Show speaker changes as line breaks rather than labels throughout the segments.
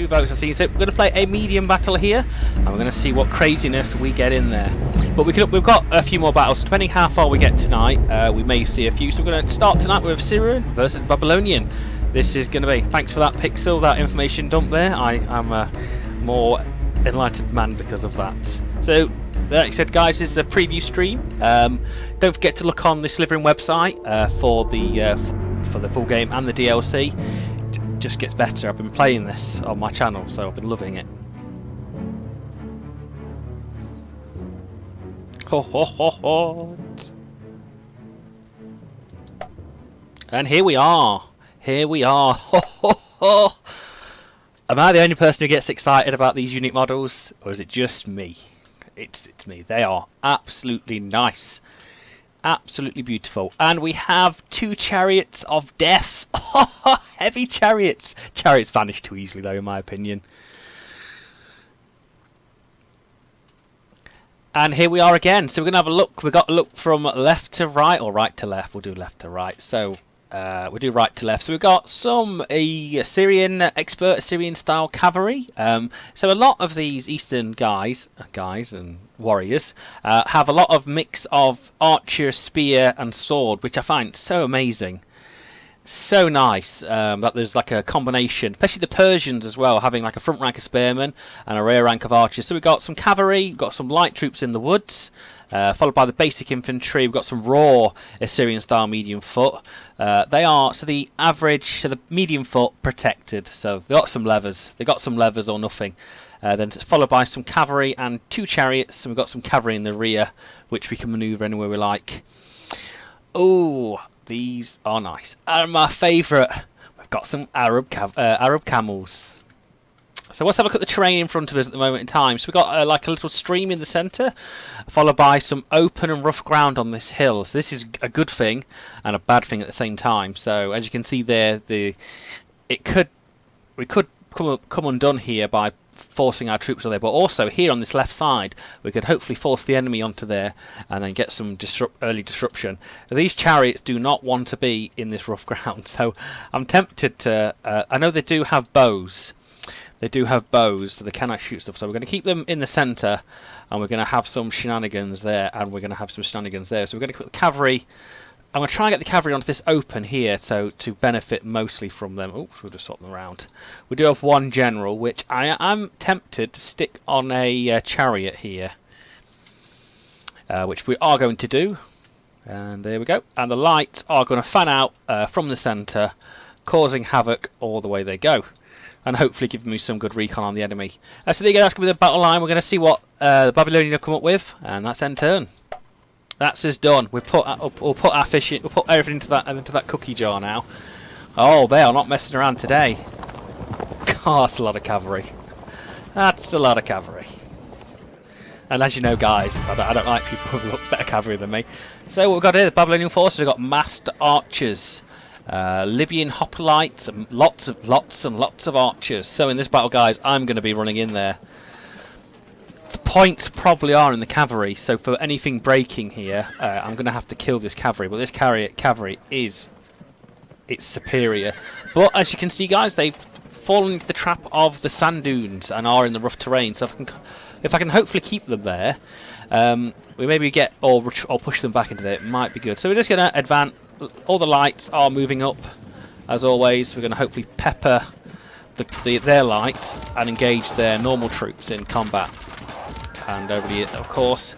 2 votes I've seen. So we're going to play a medium battle here, and we're going to see what craziness we get in there. But we've got a few more battles. Depending how far we get tonight, we may see a few. So we're going to start tonight with Assyrian versus Babylonian. This is going to be... Thanks for that pixel, that information dump there. I am a more enlightened man because of that. So... like I said, guys, this is a preview stream. Don't forget to look on the Slitherine website for the full game and the DLC. It just gets better. I've been playing this on my channel, so I've been loving it. Ho ho ho ho! And here we are. Here we are. Ho ho ho! Am I the only person who gets excited about these unique models, or is it just me? It's me. They are absolutely nice. Absolutely beautiful. And we have 2 chariots of death. Heavy chariots. Chariots vanish too easily though, in my opinion. And here we are again. So we're going to have a look. We've got to look from left to right, or right to left. We'll do left to right. So we'll do right to left. So we've got some Assyrian, expert Assyrian style cavalry. So a lot of these Eastern guys and warriors have a lot of mix of archer, spear and sword, which I find so amazing. So nice that there's like a combination, especially the Persians as well, having like a front rank of spearmen and a rear rank of archers. So we've got some cavalry, we've got some light troops in the woods, followed by the basic infantry. We've got some raw Assyrian style medium foot. They are, so the average, so the medium foot protected, so they've got some levers. They've got some levers or nothing. Then followed by some cavalry and 2 chariots, and we've got some cavalry in the rear, which we can manoeuvre anywhere we like. Oh, these are nice. And my favourite, we've got some Arab camels. So let's have a look at the terrain in front of us at the moment in time. So we've got like a little stream in the centre, followed by some open and rough ground on this hill. So this is a good thing and a bad thing at the same time. So as you can see there, we could come undone here by forcing our troops on there, but also here on this left side we could hopefully force the enemy onto there and then get some early disruption. These chariots do not want to be in this rough ground, so I'm tempted to I know they do have bows. They do have bows, so they cannot shoot stuff, so we're going to keep them in the centre, and we're going to have some shenanigans there, and we're going to have some shenanigans there. So we're going to put the cavalry. I'm going to try and get the cavalry onto this open here, so to benefit mostly from them. Oops, we'll just swap them around. We do have 1 general, which I am tempted to stick on a chariot here, which we are going to do. And there we go. And the lights are going to fan out from the centre, causing havoc all the way they go, and hopefully giving me some good recon on the enemy. So there you go. That's going to be the battle line. We're going to see what the Babylonian have come up with, and that's end turn. That's us done. We'll put our fish in. We'll put everything into that cookie jar now. Oh, they are not messing around today. God, that's a lot of cavalry. That's a lot of cavalry. And as you know, guys, I don't like people who look better cavalry than me. So what we've got here, the Babylonian forces. We've got master archers, Libyan hoplites, and lots and lots of archers. So in this battle, guys, I'm going to be running in there. The points probably are in the cavalry, so for anything breaking here, I'm going to have to kill this cavalry. But this cavalry is superior. But as you can see, guys, they've fallen into the trap of the sand dunes and are in the rough terrain. So if I can hopefully keep them there, we maybe get or push them back into there. It might be good. So we're just going to advance. All the lights are moving up, as always. We're going to hopefully pepper their lights and engage their normal troops in combat. And over here, of course,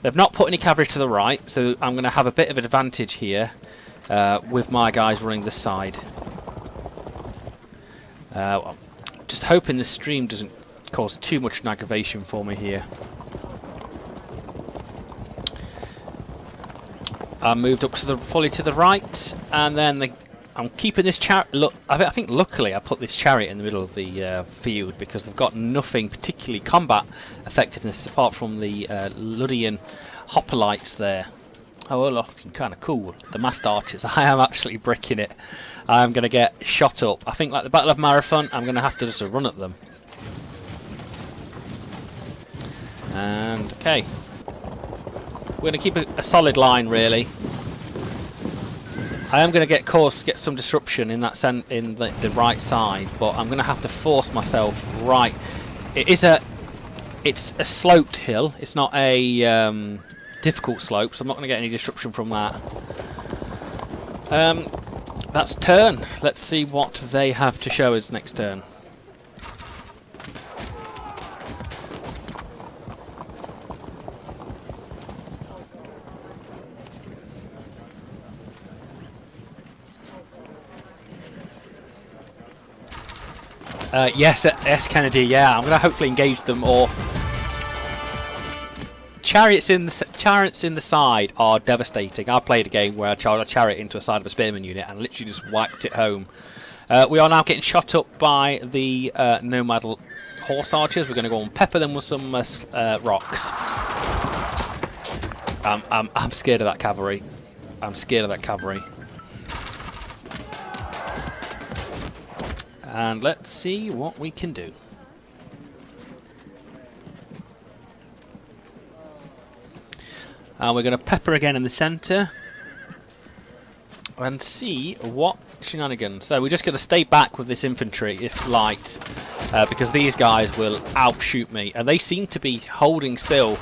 they've not put any cavalry to the right, so I'm going to have a bit of an advantage here with my guys running this side. Just hoping the stream doesn't cause too much aggravation for me here. I moved up to fully to the right, and then I'm keeping this chariot. Look, I think luckily I put this chariot in the middle of the field because they've got nothing particularly combat effectiveness apart from the Lydian hoplites there. Oh, well, looking kind of cool. The masked archers. I am actually bricking it. I'm going to get shot up. I think like the Battle of Marathon, I'm going to have to just run at them. And okay, we're going to keep a solid line really. I am going to get some disruption in that in the right side, but I'm going to have to force myself right. It's a sloped hill. It's not a difficult slope, so I'm not going to get any disruption from that. That's turn. Let's see what they have to show us next turn. Yes, Kennedy. Yeah, I'm going to hopefully engage them. Or chariots in the side are devastating. I played a game where I charged a chariot into a side of a spearman unit and literally just wiped it home. We are now getting shot up by the nomad horse archers. We're going to go and pepper them with some rocks. I'm scared of that cavalry. I'm scared of that cavalry. And let's see what we can do. And we're going to pepper again in the centre. And see what shenanigans. So we're just going to stay back with this infantry, this light. Because these guys will outshoot me. And they seem to be holding still,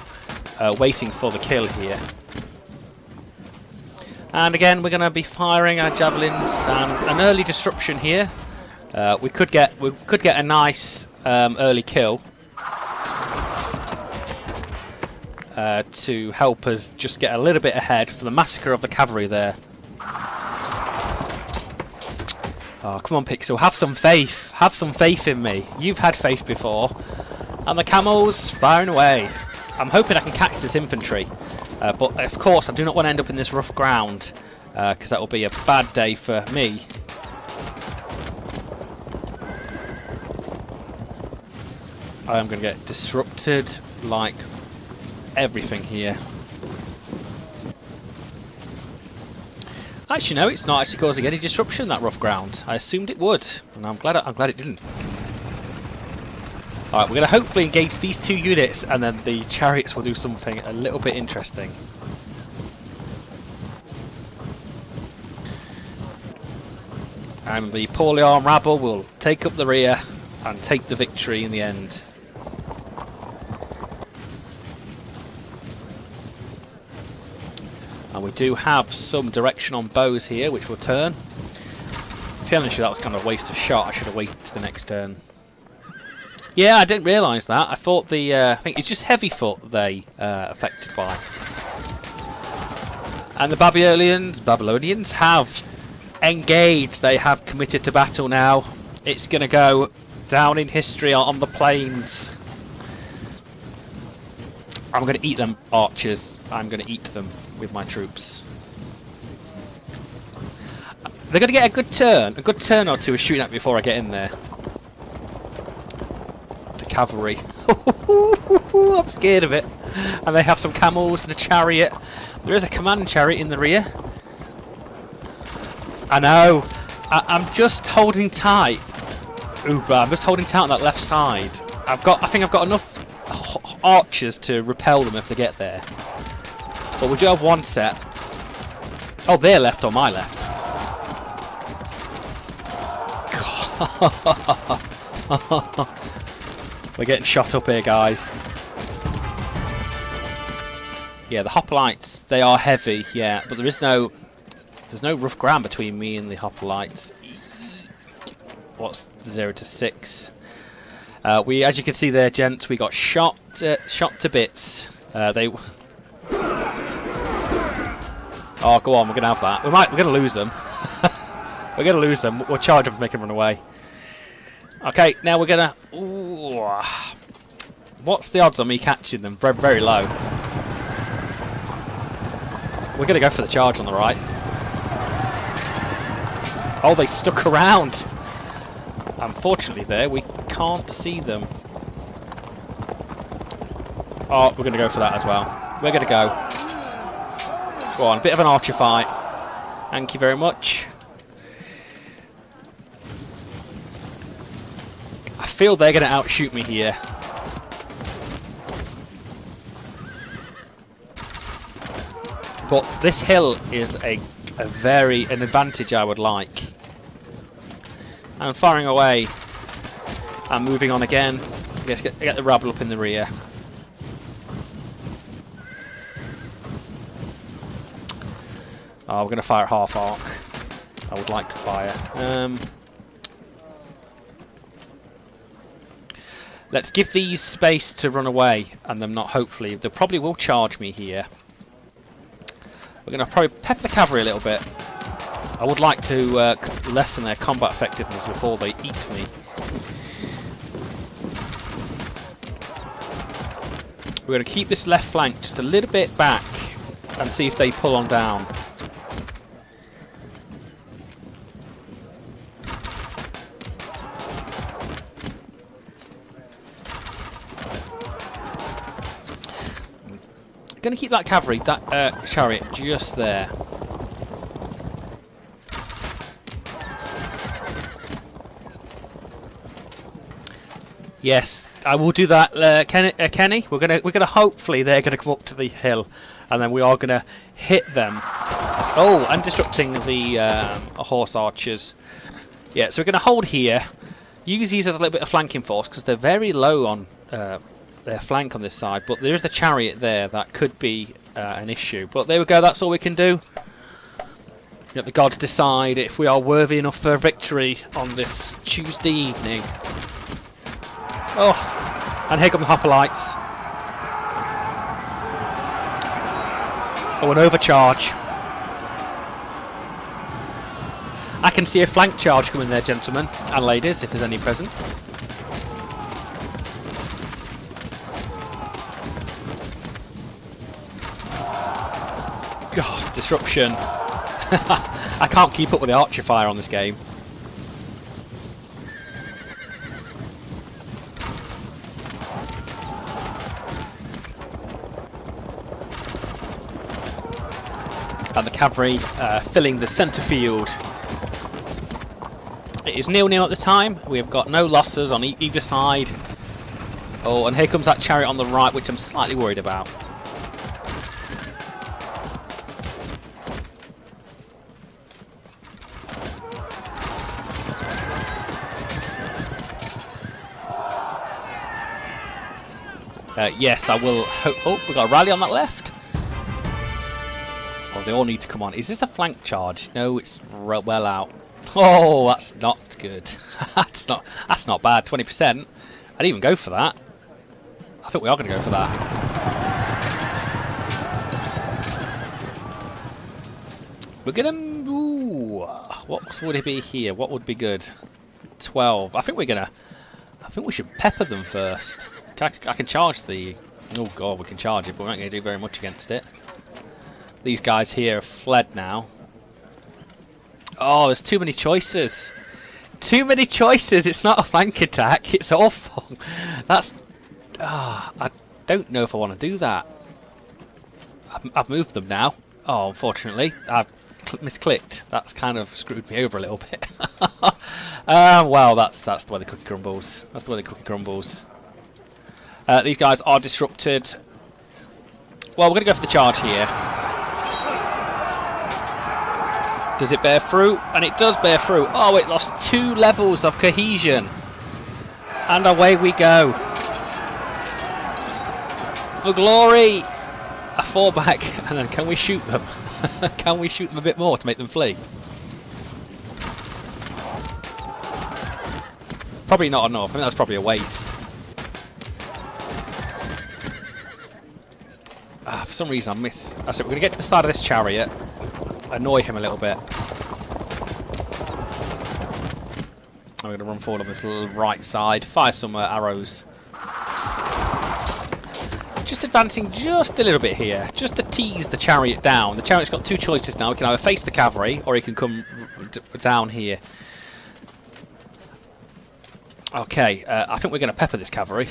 waiting for the kill here. And again, we're going to be firing our javelins and an early disruption here. We could get a nice early kill to help us just get a little bit ahead for the massacre of the cavalry there. Oh, come on, Pixel, have some faith. Have some faith in me. You've had faith before. And the camels firing away. I'm hoping I can catch this infantry, but of course I do not want to end up in this rough ground because that will be a bad day for me. I am going to get disrupted like everything here. Actually, no, it's not actually causing any disruption, that rough ground. I assumed it would, and I'm glad it didn't. Alright, we're going to hopefully engage these two units, and then the chariots will do something a little bit interesting. And the poorly armed rabble will take up the rear and take the victory in the end. And we do have some direction on bows here, which will turn. To be honest, that was kind of a waste of shot. I should have waited to the next turn. Yeah, I didn't realise that. I thought I think it's just heavy foot they affected by. And the Babylonians have engaged. They have committed to battle now. It's going to go down in history on the plains. I'm going to eat them, archers. I'm going to eat them with my troops. They're going to get a good turn or two of shooting at me before I get in there. The cavalry. I'm scared of it. And they have some camels and a chariot. There is a command chariot in the rear. I know. I'm just holding tight. Uber, I'm just holding tight on that left side. I think I've got enough archers to repel them if they get there. But we do have one set. Oh, their left or my left? We're getting shot up here, guys. Yeah, the hoplites, they are heavy, yeah, but there's no rough ground between me and the hoplites. What's 0 to 6? As you can see there, gents, we got shot to bits. Oh, go on, we're gonna have that. We're gonna lose them. We're gonna lose them. We'll charge them to make them run away. Okay, now we're gonna. Ooh, what's the odds on me catching them? Very, very low. We're gonna go for the charge on the right. Oh, they stuck around. Unfortunately, there we can't see them. Oh, we're gonna go for that as well. We're gonna go. Go on, a bit of an archer fight. Thank you very much. I feel they're going to outshoot me here. But this hill is a an advantage I would like. And firing away. And moving on again. Let's get the rabble up in the rear. Oh, we're going to fire at half arc. I would like to fire. Let's give these space to run away, and them not. Hopefully, they probably will charge me here. We're going to probably pepper the cavalry a little bit. I would like to lessen their combat effectiveness before they eat me. We're going to keep this left flank just a little bit back and see if they pull on down. Going to keep that cavalry, that chariot, just there. Yes, I will do that, Kenny. We're gonna hopefully they're gonna come up to the hill, and then we are gonna hit them. Oh, and disrupting the horse archers. Yeah, so we're gonna hold here. Use these as a little bit of flanking force because they're very low on their flank on this side, but there is the chariot there that could be an issue. But there we go, that's all we can do. Let the gods decide if we are worthy enough for victory on this Tuesday evening. Oh, and here come the hoplites. Oh, an overcharge. I can see a flank charge coming there, gentlemen and ladies, if there's any present. God, disruption. I can't keep up with the archer fire on this game. And the cavalry filling the centre field. It is 0-0 at the time. We have got no losses on either side. Oh, and here comes that chariot on the right, which I'm slightly worried about. Yes, I will. Oh, we've got a rally on that left. Oh, they all need to come on. Is this a flank charge? No, it's well out. Oh, that's not good. that's not bad. 20%. I'd even go for that. I think we are going to go for that. We're going to... Ooh, what would it be here? What would be good? 12. I think we should pepper them first. I can charge the... Oh god, we can charge it, but we're not going to do very much against it. These guys here have fled now. Oh, there's too many choices. Too many choices. It's not a flank attack. It's awful. That's... I don't know if I want to do that. I've moved them now. Oh, unfortunately. I've misclicked. That's kind of screwed me over a little bit. Well, that's the way the cookie crumbles. That's the way the cookie crumbles. These guys are disrupted. Well, we're going to go for the charge here. Does it bear fruit? And it does bear fruit. Oh, it lost 2 levels of cohesion. And away we go. For glory. A fallback. And then can we shoot them? Can we shoot them a bit more to make them flee? Probably not enough. I think that's probably a waste. For some reason I miss. I said we're going to get to the side of this chariot. Annoy him a little bit. I'm going to run forward on this little right side. Fire some arrows. Just advancing just a little bit here. Just to tease the chariot down. The chariot's got 2 choices now. He can either face the cavalry or he can come down here. Okay, I think we're going to pepper this cavalry.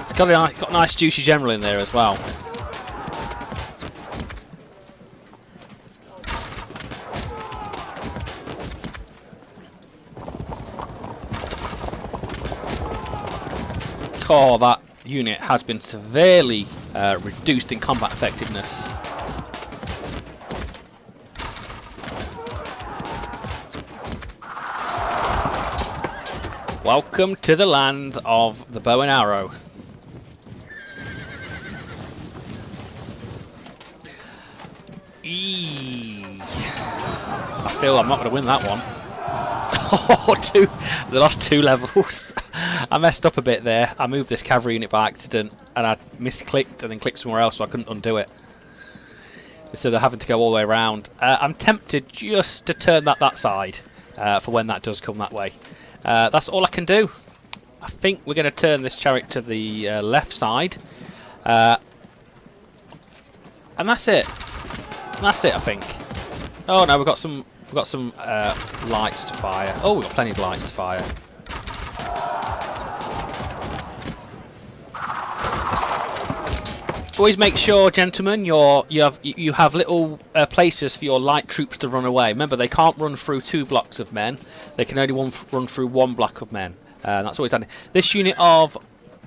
It's got a nice juicy general in there as well. Oh, that unit has been severely reduced in combat effectiveness. Welcome to the land of the bow and arrow. I feel I'm not going to win that one. They lost 2 levels. I messed up a bit there. I moved this cavalry unit by accident and I misclicked and then clicked somewhere else, so I couldn't undo it. Instead of having to go all the way around. I'm tempted just to turn that side for when that does come that way. That's all I can do. I think we're going to turn this chariot to the left side. And that's it. That's it, I think. Oh no, we've got some lights to fire. Oh, we've got plenty of lights to fire. Always make sure, gentlemen, you have little places for your light troops to run away. Remember, they can't run through 2 blocks of men. They can only run through 1 block of men. That's always handy. This unit of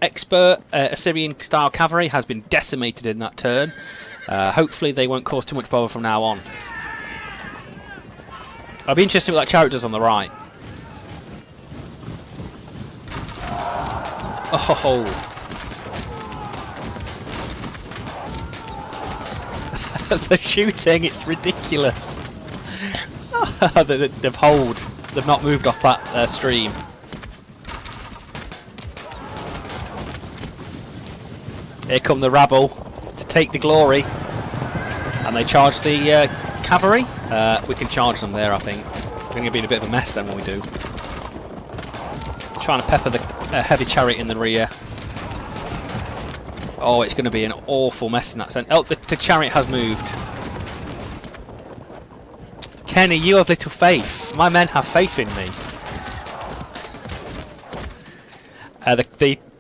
expert Assyrian-style cavalry has been decimated in that turn. Hopefully they won't cause too much bother from now on. I'll be interested what that chariot does on the right. Oh! The shooting, it's ridiculous. They've not moved off that stream. Here come the rabble to take the glory, and they charge the cavalry. We can charge them there, I think. We're going to be in a bit of a mess then when we do. Trying to pepper the heavy chariot in the rear. Oh, it's going to be an awful mess in that sense. Oh, the chariot has moved. Kenny, you have little faith. My men have faith in me.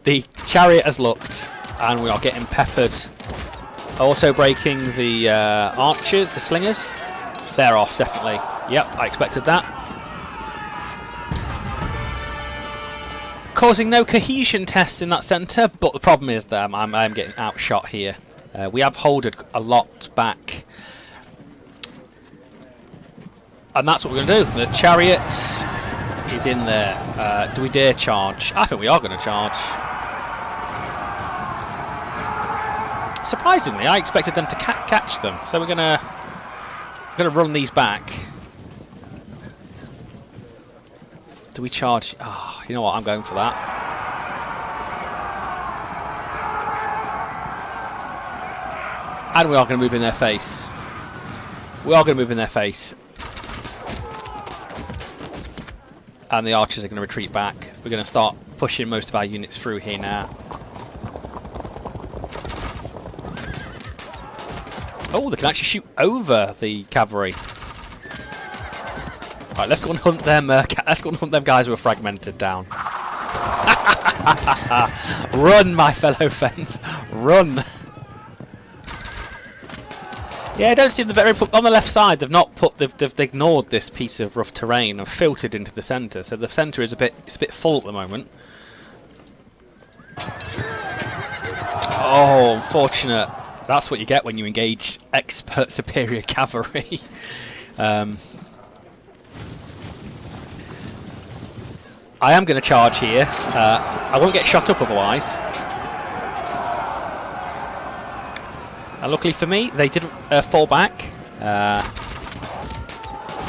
The chariot has looked, and we are getting peppered. Auto breaking the archers, the slingers. They're off, definitely. Yep, I expected that. Causing no cohesion tests in that centre, but the problem is that I'm getting outshot here. We have holded a lot back. And that's what we're going to do. The chariot is in there. Do we dare charge? I think we are going to charge. Surprisingly, I expected them to catch them, so we're going to run these back. Do we charge? Oh, you know what? I'm going for that. And we are going to move in their face. We are going to move in their face. And the archers are going to retreat back. We're going to start pushing most of our units through here now. Oh, they can actually shoot over the cavalry. Right, let's go and hunt them. Let's go and hunt them guys who are fragmented down. Run, my fellow friends, run! Yeah, I don't see the very on the left side. They've ignored this piece of rough terrain and filtered into the centre. So the centre is a bit full at the moment. Oh, unfortunate. That's what you get when you engage expert superior cavalry. I am going to charge here. I won't get shot up otherwise. And luckily for me, they didn't fall back.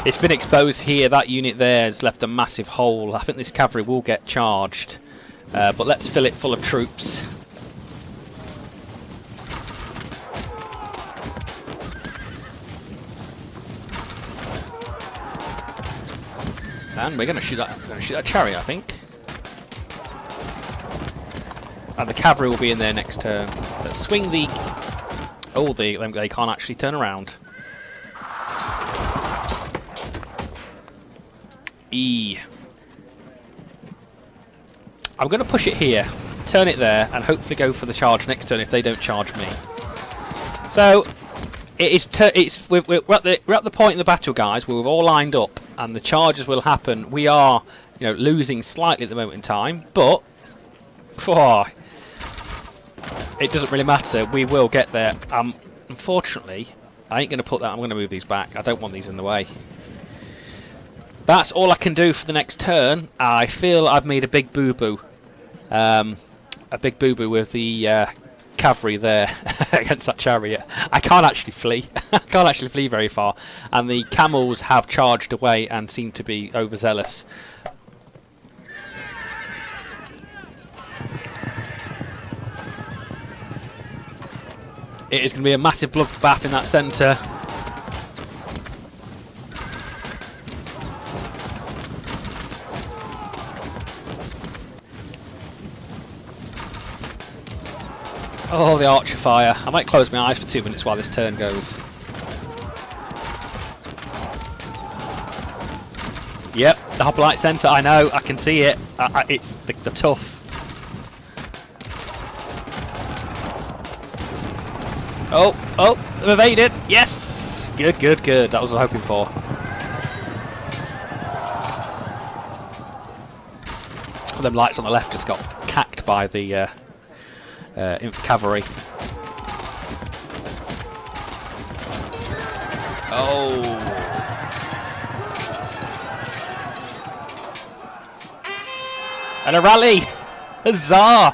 It's been exposed here. That unit there has left a massive hole. I think this cavalry will get charged. But let's fill it full of troops. And we're going to shoot that chariot, I think. And the cavalry will be in there next turn. Let's swing the... Oh, they can't actually turn around. E. I'm going to push it here, turn it there, and hopefully go for the charge next turn if they don't charge me. So we're at the point in the battle, guys, where we've all lined up, and the charges will happen. We are, losing slightly at the moment in time, but it doesn't really matter. We will get there. Unfortunately, I ain't going to put that. I'm going to move these back. I don't want these in the way. that's all I can do for the next turn. I feel I've made a big boo-boo. A big boo-boo with the cavalry there against that chariot. I can't actually flee. I can't actually flee very far. And the camels have charged away and seem to be overzealous. It is going to be a massive bloodbath in that centre. Oh, the archer fire. I might close my eyes for 2 minutes while this turn goes. Yep, the hoplite centre, I know, I can see it. It's the tough. Oh, I've evaded. Yes! Good, good, good. That was what I was hoping for. Them lights on the left just got cacked by the cavalry. Oh. And a rally! Huzzah!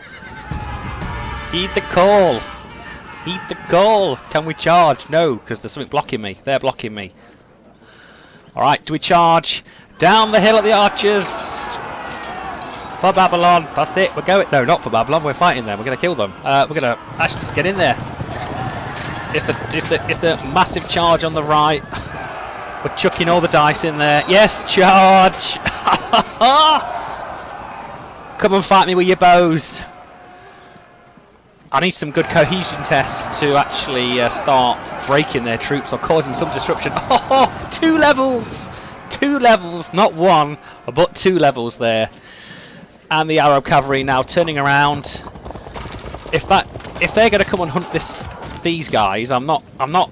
Heed the call! Heed the call! Can we charge? No, because there's something blocking me. They're blocking me. Alright, do we charge? Down the hill at the archers! For Babylon! That's it, we're going. No, not for Babylon, we're fighting them. We're going to kill them. We're going to actually just get in there. It's the massive charge on the right. We're chucking all the dice in there. Yes, charge! Come and fight me with your bows. I need some good cohesion tests to actually start breaking their troops or causing some disruption. Oh, 2 levels! 2 levels, not 1, but 2 levels there. And the Arab cavalry now turning around. If they're going to come and hunt these guys, I'm not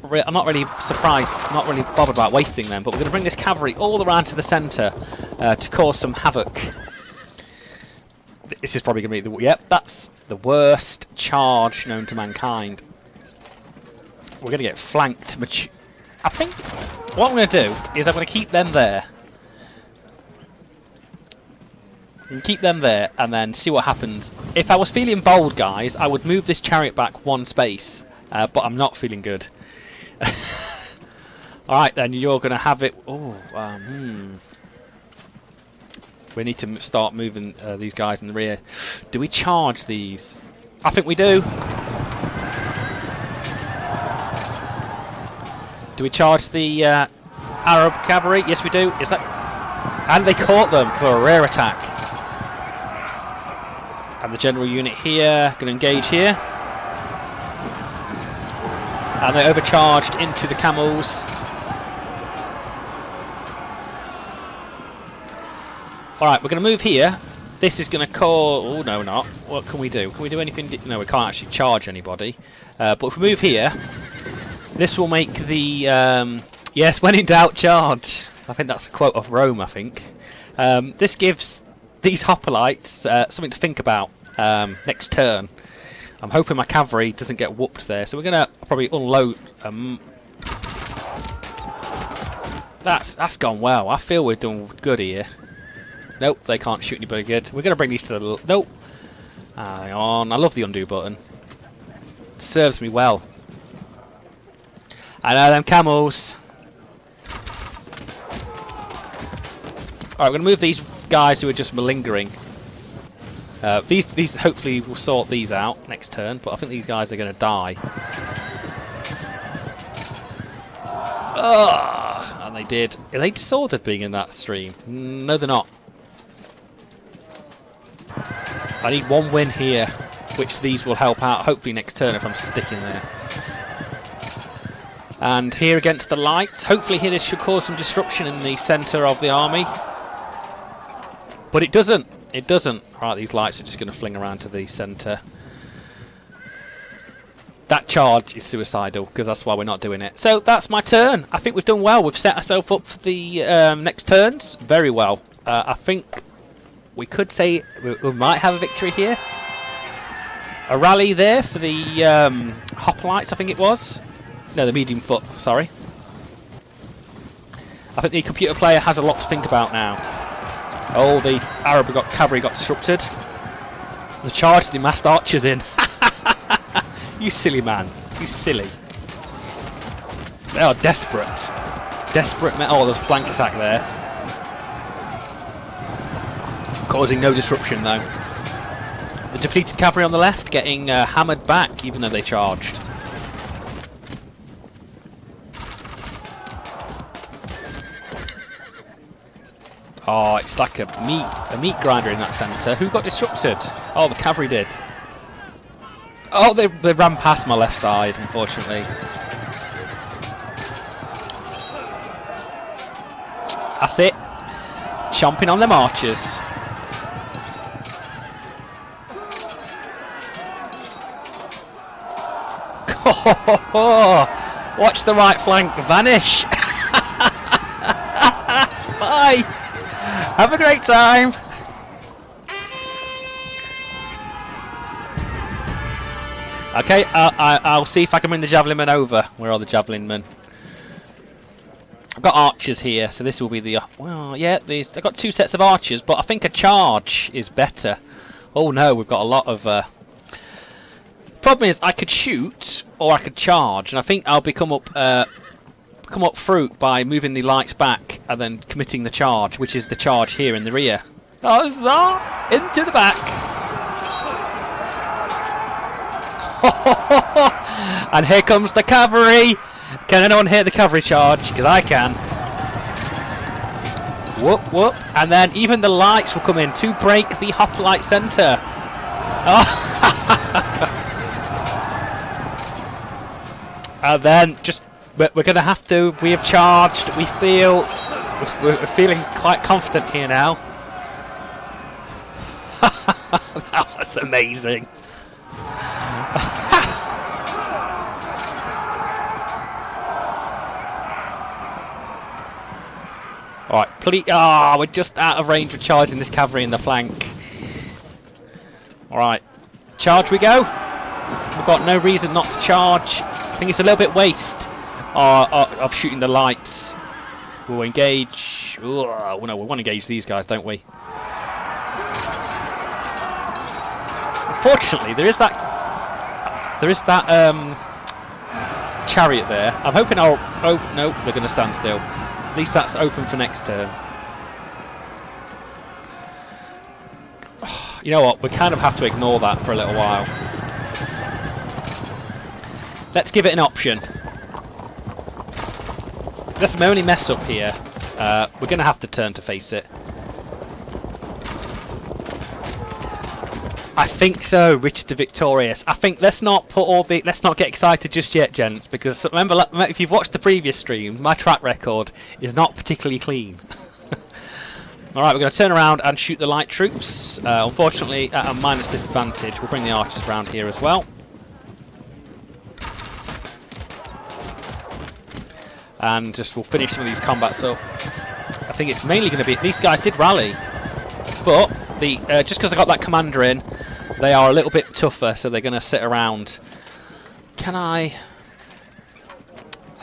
really surprised. I'm not really bothered about wasting them. But we're going to bring this cavalry all around to the centre to cause some havoc. This is probably going to be yep, that's the worst charge known to mankind. We're going to get flanked. I think what I'm going to do is I'm going to keep them there. And keep them there and then see what happens. If I was feeling bold, guys, I would move this chariot back 1 space. But I'm not feeling good. Alright then, you're going to have it. Oh, we need to start moving these guys in the rear. Do we charge these? I think we do. Do we charge the Arab cavalry? Yes, we do. Is that? And they caught them for a rear attack. And the general unit here going to engage here. And they overcharged into the camels. Alright, we're going to move here. This is going to call... Oh, no, not. What can we do? Can we do anything? No, we can't actually charge anybody. But if we move here, this will make the... yes, when in doubt, charge. I think that's a quote of Rome, I think. This gives these hoplites something to think about next turn. I'm hoping my cavalry doesn't get whooped there. So we're going to probably unload... That's gone well. I feel we're doing good here. Nope, they can't shoot anybody good. We're going to bring these to the... Nope. Hang on. I love the undo button. Serves me well. I know them camels. Alright, we're going to move these guys who are just malingering. These hopefully will sort these out next turn, but I think these guys are going to die. Ugh, and they did. Are they disordered being in that stream? No, they're not. I need 1 win here, which these will help out hopefully next turn if I'm sticking there. And here against the lights, hopefully here this should cause some disruption in the centre of the army. But it doesn't. It doesn't. Alright, these lights are just going to fling around to the centre. That charge is suicidal, because that's why we're not doing it. So that's my turn. I think we've done well. We've set ourselves up for the next turns very well. I think we could say we might have a victory here. A rally there for the hoplites, I think it was. No, the medium foot, sorry. I think the computer player has a lot to think about now. Oh, the cavalry got disrupted. The charge, the massed archers in. You silly man. You silly. They are desperate. Desperate men. Oh, there's a flank attack there. Causing no disruption though. The depleted cavalry on the left getting hammered back even though they charged. Oh, it's like a meat grinder in that centre. Who got disrupted? Oh, the cavalry did. Oh, they ran past my left side, unfortunately. That's it. Chomping on them archers. Watch the right flank vanish. Bye. Have a great time. Okay, I'll see if I can bring the javelin men over. Where are the javelin men? I've got archers here, so this will be the... well, yeah, I've got 2 sets of archers, but I think a charge is better. Oh no, we've got a lot of... Problem is, I could shoot, or I could charge, and I think I'll become up fruit by moving the lights back and then committing the charge, which is the charge here in the rear. Huzzah! Into the back! And here comes the cavalry! Can anyone hear the cavalry charge? Because I can. Whoop, whoop. And then even the lights will come in to break the hoplite centre. Oh. And then just... we're going to have to... we have charged. We feel... we're feeling quite confident here now. That was amazing. Alright, please... we're just out of range of charging this cavalry in the flank. Alright, charge we go. We've got no reason not to charge. I think it's a little bit waste of shooting the lights. We'll engage... oh no, we want to engage these guys, don't we? Unfortunately, there is that chariot there. I'm hoping I'll... oh, no, they're going to stand still. At least that's open for next turn. You know what? We kind of have to ignore that for a little while. Let's give it an option. That's my only mess up here. We're going to have to turn to face it. I think so. Richard the Victorious. I think let's not get excited just yet, gents, because remember, if you've watched the previous stream, my track record is not particularly clean. All right, we're going to turn around and shoot the light troops. Unfortunately, at a minus disadvantage, we'll bring the archers around here as well. And just we'll finish some of these combats up. I think it's mainly going to be... these guys did rally, but just because I got that commander in, they are a little bit tougher, so they're going to sit around. Can I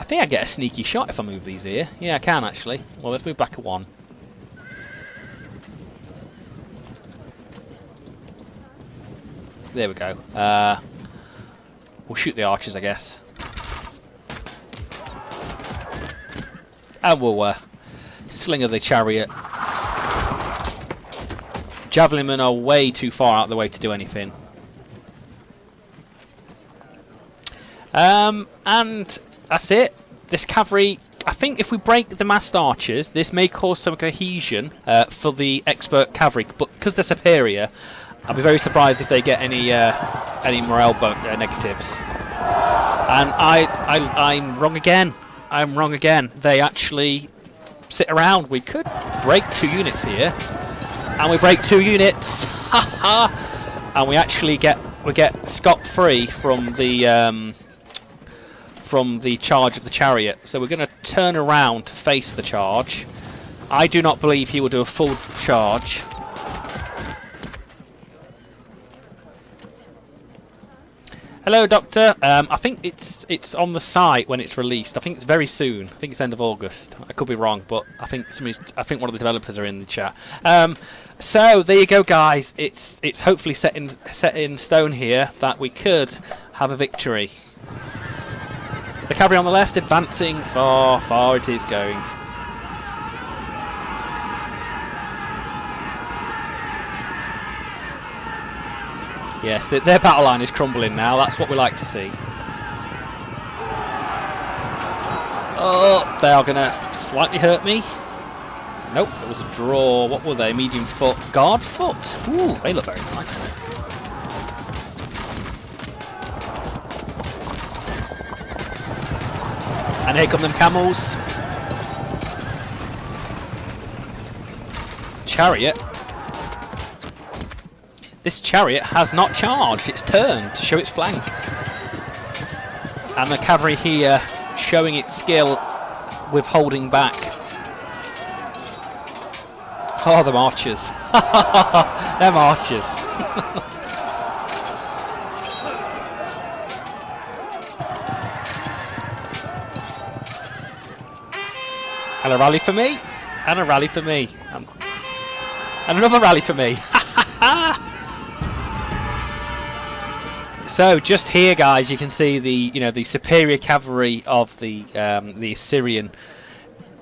think I get a sneaky shot if I move these here. Yeah, I can actually. Well, let's move back a 1. There we go. We'll shoot the archers, I guess. And we'll slinger the chariot. Javelin men are way too far out of the way to do anything. And that's it. This cavalry, I think if we break the massed archers, this may cause some cohesion for the expert cavalry. But because they're superior, I'll be very surprised if they get any morale negatives. And I'm wrong again. I'm wrong again. They actually sit around. We could break 2 units here. And we break 2 units. And we actually get scot-free from the charge of the chariot. So we're going to turn around to face the charge. I do not believe he will do a full charge. Hello, Doctor. I think it's on the site when it's released. I think it's very soon. I think it's end of August. I could be wrong, but I think one of the developers are in the chat. So there you go, guys. It's hopefully set in stone here that we could have a victory. The cavalry on the left advancing far it is going. Yes, their battle line is crumbling now. That's what we like to see. Oh, they are going to slightly hurt me. Nope, it was a draw. What were they? Medium foot. Guard foot. Ooh, they look very nice. And here come them camels. Chariot. This chariot has not charged. It's turned to show its flank. And the cavalry here showing its skill with holding back. Oh, them archers. Them archers. And a rally for me. And a rally for me. And another rally for me. So just here, guys, you can see the superior cavalry of the Assyrian,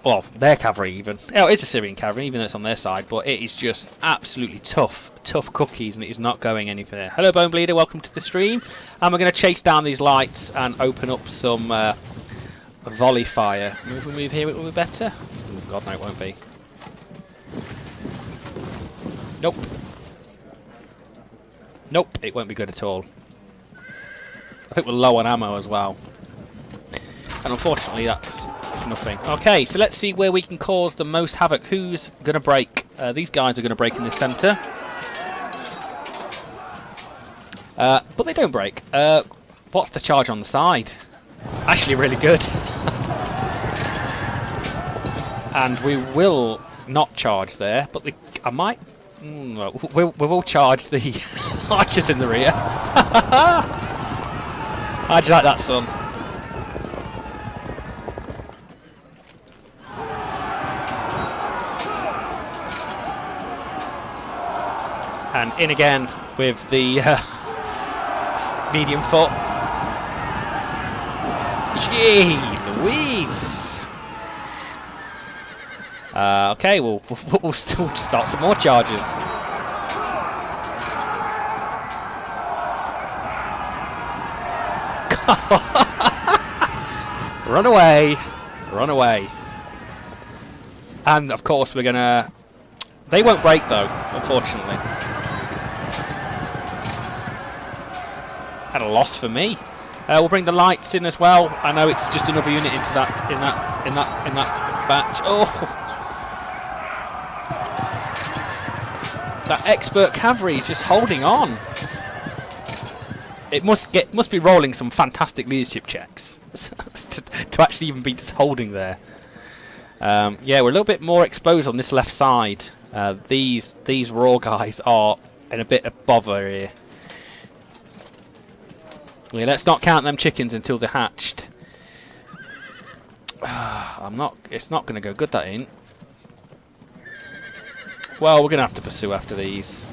well, their cavalry even. Oh, it's Assyrian cavalry, even though it's on their side, but it is just absolutely tough cookies, and it is not going anywhere. Hello, Bone Bleeder, welcome to the stream. And we're going to chase down these lights and open up some volley fire. If we move here, it will be better. Oh God, no, it won't be. Nope. Nope, it won't be good at all. I think we're low on ammo as well. And unfortunately that's nothing. Okay, so let's see where we can cause the most havoc. Who's going to break? These guys are going to break in the centre. But they don't break. What's the charge on the side? Actually really good. And we will not charge there, but I might... we will charge the archers in the rear. How'd you like that, son? And in again with the medium foot. Gee Louise! Okay, we'll still start some more charges. Run away! Run away! And of course we're gonna... They won't break though, unfortunately. And a loss for me. We'll bring the lights in as well. I know it's just another unit into that in that batch. Oh, that expert cavalry is just holding on. It must be rolling some fantastic leadership checks to actually even be just holding there. Yeah, we're a little bit more exposed on this left side. These raw guys are in a bit of bother here. Yeah, let's not count them chickens until they're hatched. It's not going to go good, that ain't. Well, we're going to have to pursue after these.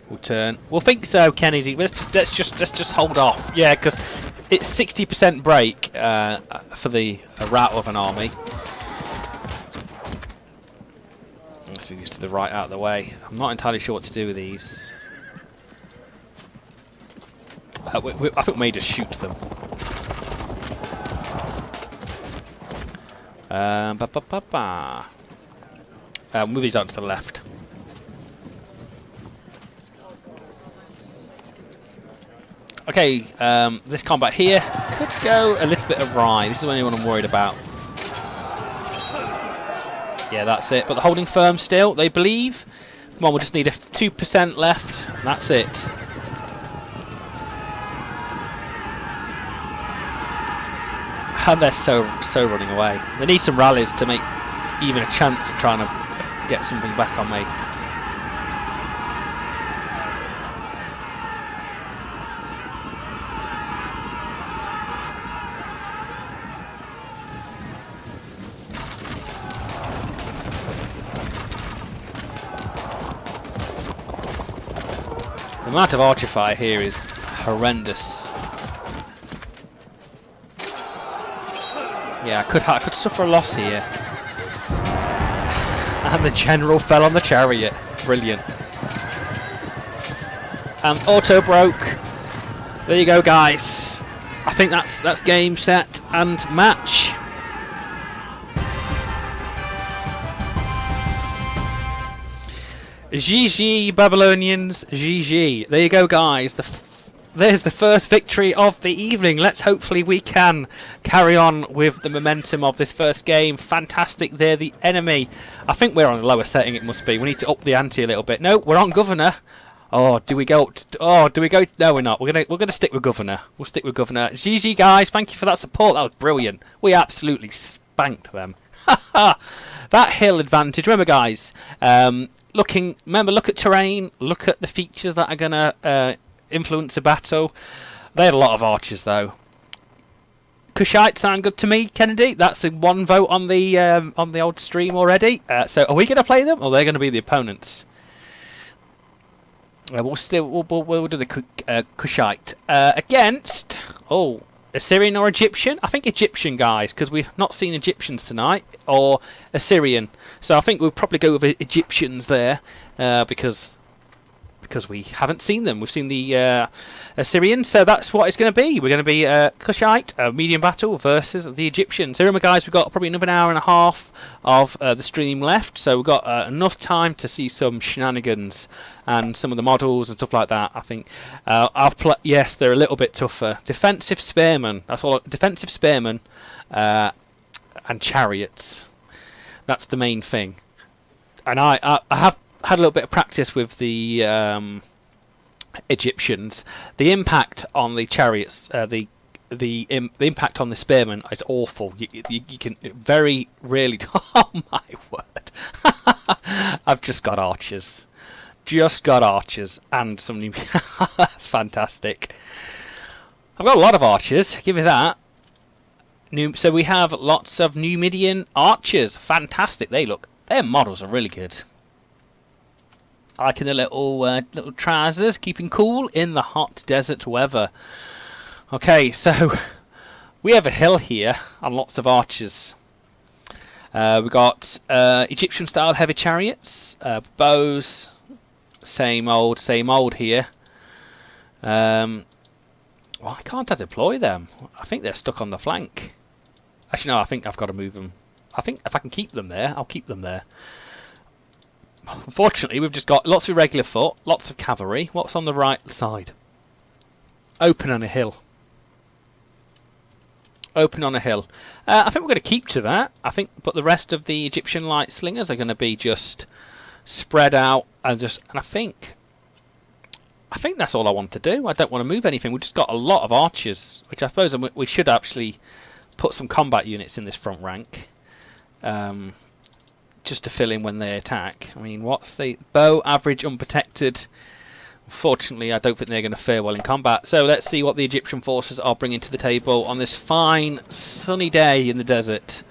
We'll turn. We'll think so, Kennedy. Let's just hold off. Yeah, because it's 60% break for the rout of an army. Let's move to the right out of the way. I'm not entirely sure what to do with these. I think we may just shoot them. Move these out to the left. Okay, this combat here could go a little bit awry. This is the only one I'm worried about. Yeah, that's it. But they're holding firm still, they believe. Come on, we'll just need a 2% left. And that's it. And they're so running away. They need some rallies to make even a chance of trying to get something back on me. The amount of archer fire here is horrendous. Yeah, I could suffer a loss here. And the general fell on the chariot. Brilliant. And auto broke. There you go, guys. I think that's game, set, and match. GG, Babylonians. GG. There you go, guys. There's the first victory of the evening. Let's hopefully we can carry on with the momentum of this first game. Fantastic. They're the enemy. I think we're on a lower setting. It must be. We need to up the ante a little bit. No, we're on governor. Oh, do we go? Do we go? No, we're not. We're gonna stick with governor. We'll stick with governor. GG, guys. Thank you for that support. That was brilliant. We absolutely spanked them. That hill advantage. Remember, guys. Remember, look at terrain. Look at the features that are gonna influence the battle. They had a lot of archers, though. Kushite sound good to me, Kennedy. That's a 1 vote on the old stream already. So, are we gonna play them, or they're gonna be the opponents? We'll do the Kushite against Assyrian or Egyptian. I think Egyptian, guys, because we've not seen Egyptians tonight, or Assyrian. So I think we'll probably go with Egyptians there because we haven't seen them. We've seen the Assyrians, so that's what it's going to be. We're going to be Kushite, a medium battle versus the Egyptians. So remember, guys, we've got probably another hour and a half of the stream left, so we've got enough time to see some shenanigans and some of the models and stuff like that. I think yes, they're a little bit tougher. Defensive spearmen. That's all. Defensive spearmen and chariots. That's the main thing. And I have had a little bit of practice with the Egyptians. The impact on the chariots, the impact on the spearmen is awful. You can very rarely. Oh my word! I've just got archers. Just got archers and some new. That's fantastic. I've got a lot of archers. Give me that. So we have lots of Numidian archers. Fantastic. Their models are really good. I like in the little trousers, keeping cool in the hot desert weather. Okay, so we have a hill here and lots of archers. We've got Egyptian-style heavy chariots, bows, same old here. Why can't I deploy them? I think they're stuck on the flank. Actually, no, I think I've got to move them. I think if I can keep them there, I'll keep them there. Unfortunately, we've just got lots of irregular foot, lots of cavalry. What's on the right side? Open on a hill. Open on a hill. I think we're going to keep to that. But the rest of the Egyptian light slingers are going to be just spread out and I think that's all I want to do. I don't want to move anything. We've just got a lot of archers, which I suppose we should actually put some combat units in this front rank. Just to fill in when they attack. I mean, what's the bow average unprotected? Unfortunately, I don't think they're going to fare well in combat. So let's see what the Egyptian forces are bringing to the table on this fine sunny day in the desert.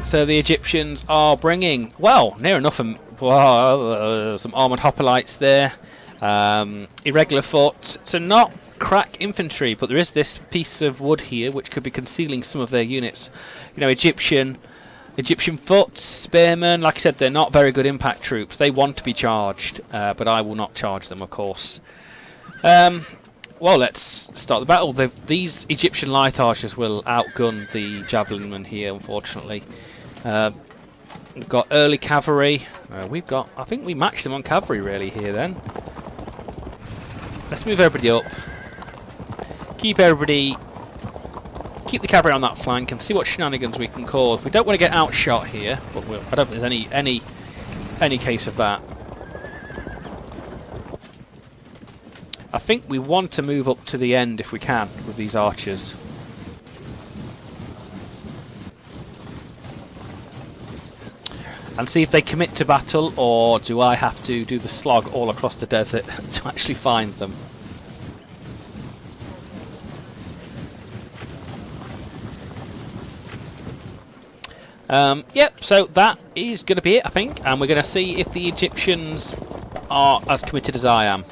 So the Egyptians are bringing, well, near enough some armoured hoplites there. Irregular foot. So not crack infantry, but there is this piece of wood here which could be concealing some of their units. You know, Egyptian foot, spearmen, like I said, they're not very good impact troops. They want to be charged, but I will not charge them, of course. Well, let's start the battle. These Egyptian light archers will outgun the javelinmen here, unfortunately. We've got early cavalry. I think we matched them on cavalry really here then. Let's move everybody up. Keep the cavalry on that flank and see what shenanigans we can cause. We don't want to get outshot here, but I don't think there's any case of that. I think we want to move up to the end if we can with these archers. And see if they commit to battle, or do I have to do the slog all across the desert to actually find them? Yep, so that is going to be it, I think. And we're going to see if the Egyptians are as committed as I am.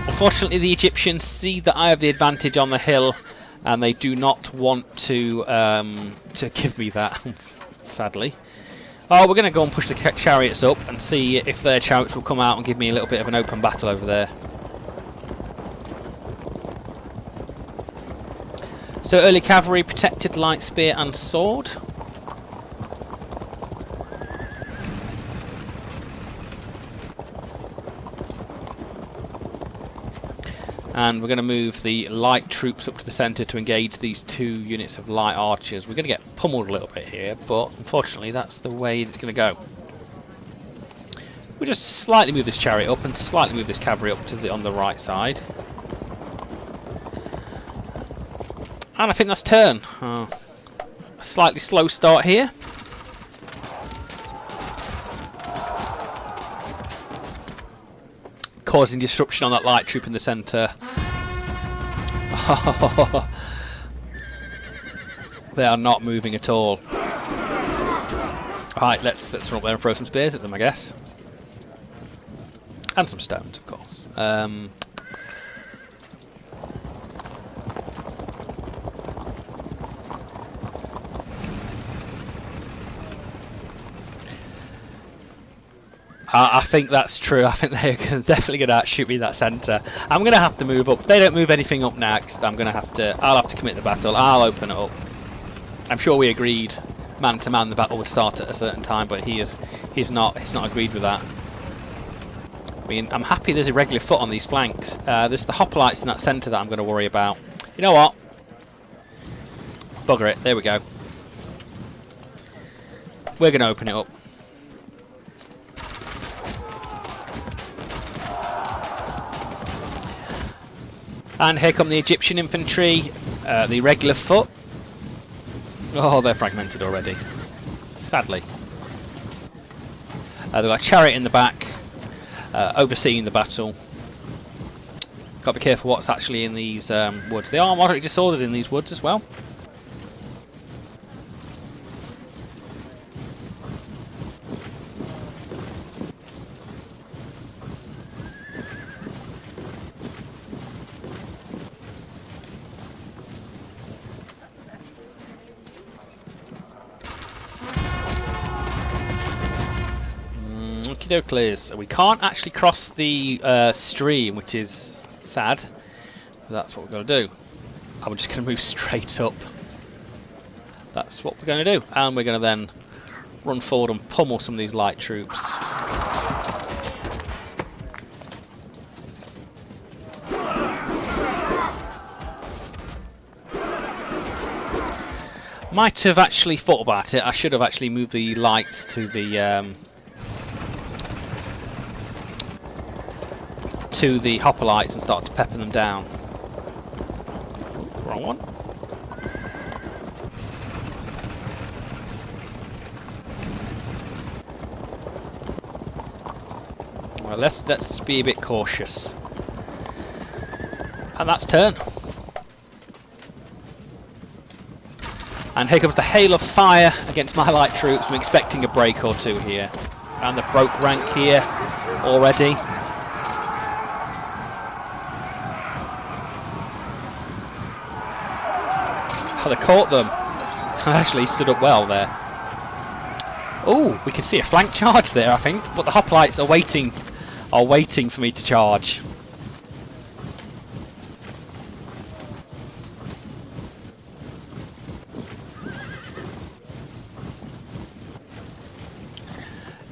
Unfortunately, the Egyptians see that I have the advantage on the hill, and they do not want to give me that, sadly. Oh, we're going to go and push the chariots up and see if their chariots will come out and give me a little bit of an open battle over there. So early cavalry protected light spear and sword. And we're going to move the light troops up to the centre to engage these 2 units of light archers. We're going to get pummeled a little bit here, but unfortunately that's the way it's going to go. We'll just slightly move this chariot up and slightly move this cavalry up to on the right side. And I think that's turn. A slightly slow start here. Causing disruption on that light troop in the centre. They are not moving at all. Right, let's run up there and throw some spears at them, I guess. And some stones, of course. I think that's true. I think they're definitely going to outshoot me that centre. I'm going to have to move up. If they don't move anything up next, I'll have to commit the battle. I'll open it up. I'm sure we agreed man to man the battle would start at a certain time, but he's not agreed with that. I mean, I'm happy there's a regular foot on these flanks. There's the hoplites in that centre that I'm going to worry about. You know what? Bugger it. There we go. We're going to open it up. And here come the Egyptian infantry, the regular foot. Oh, they're fragmented already, sadly. They've got a chariot in the back, overseeing the battle. Got to be careful what's actually in these woods. They are moderately disordered in these woods as well. Clears. We can't actually cross the stream, which is sad. But that's what we're going to do. I'm just going to move straight up. That's what we're going to do. And we're going to then run forward and pummel some of these light troops. Might have actually thought about it. I should have actually moved the lights to the hoplites and start to pepper them down. Wrong one. Well, let's be a bit cautious. And that's turn. And here comes the hail of fire against my light troops. I'm expecting a break or two here. And the broke rank here already. Oh, they caught them. I actually stood up well there. Oh, we can see a flank charge there, I think. But the hoplites are waiting for me to charge.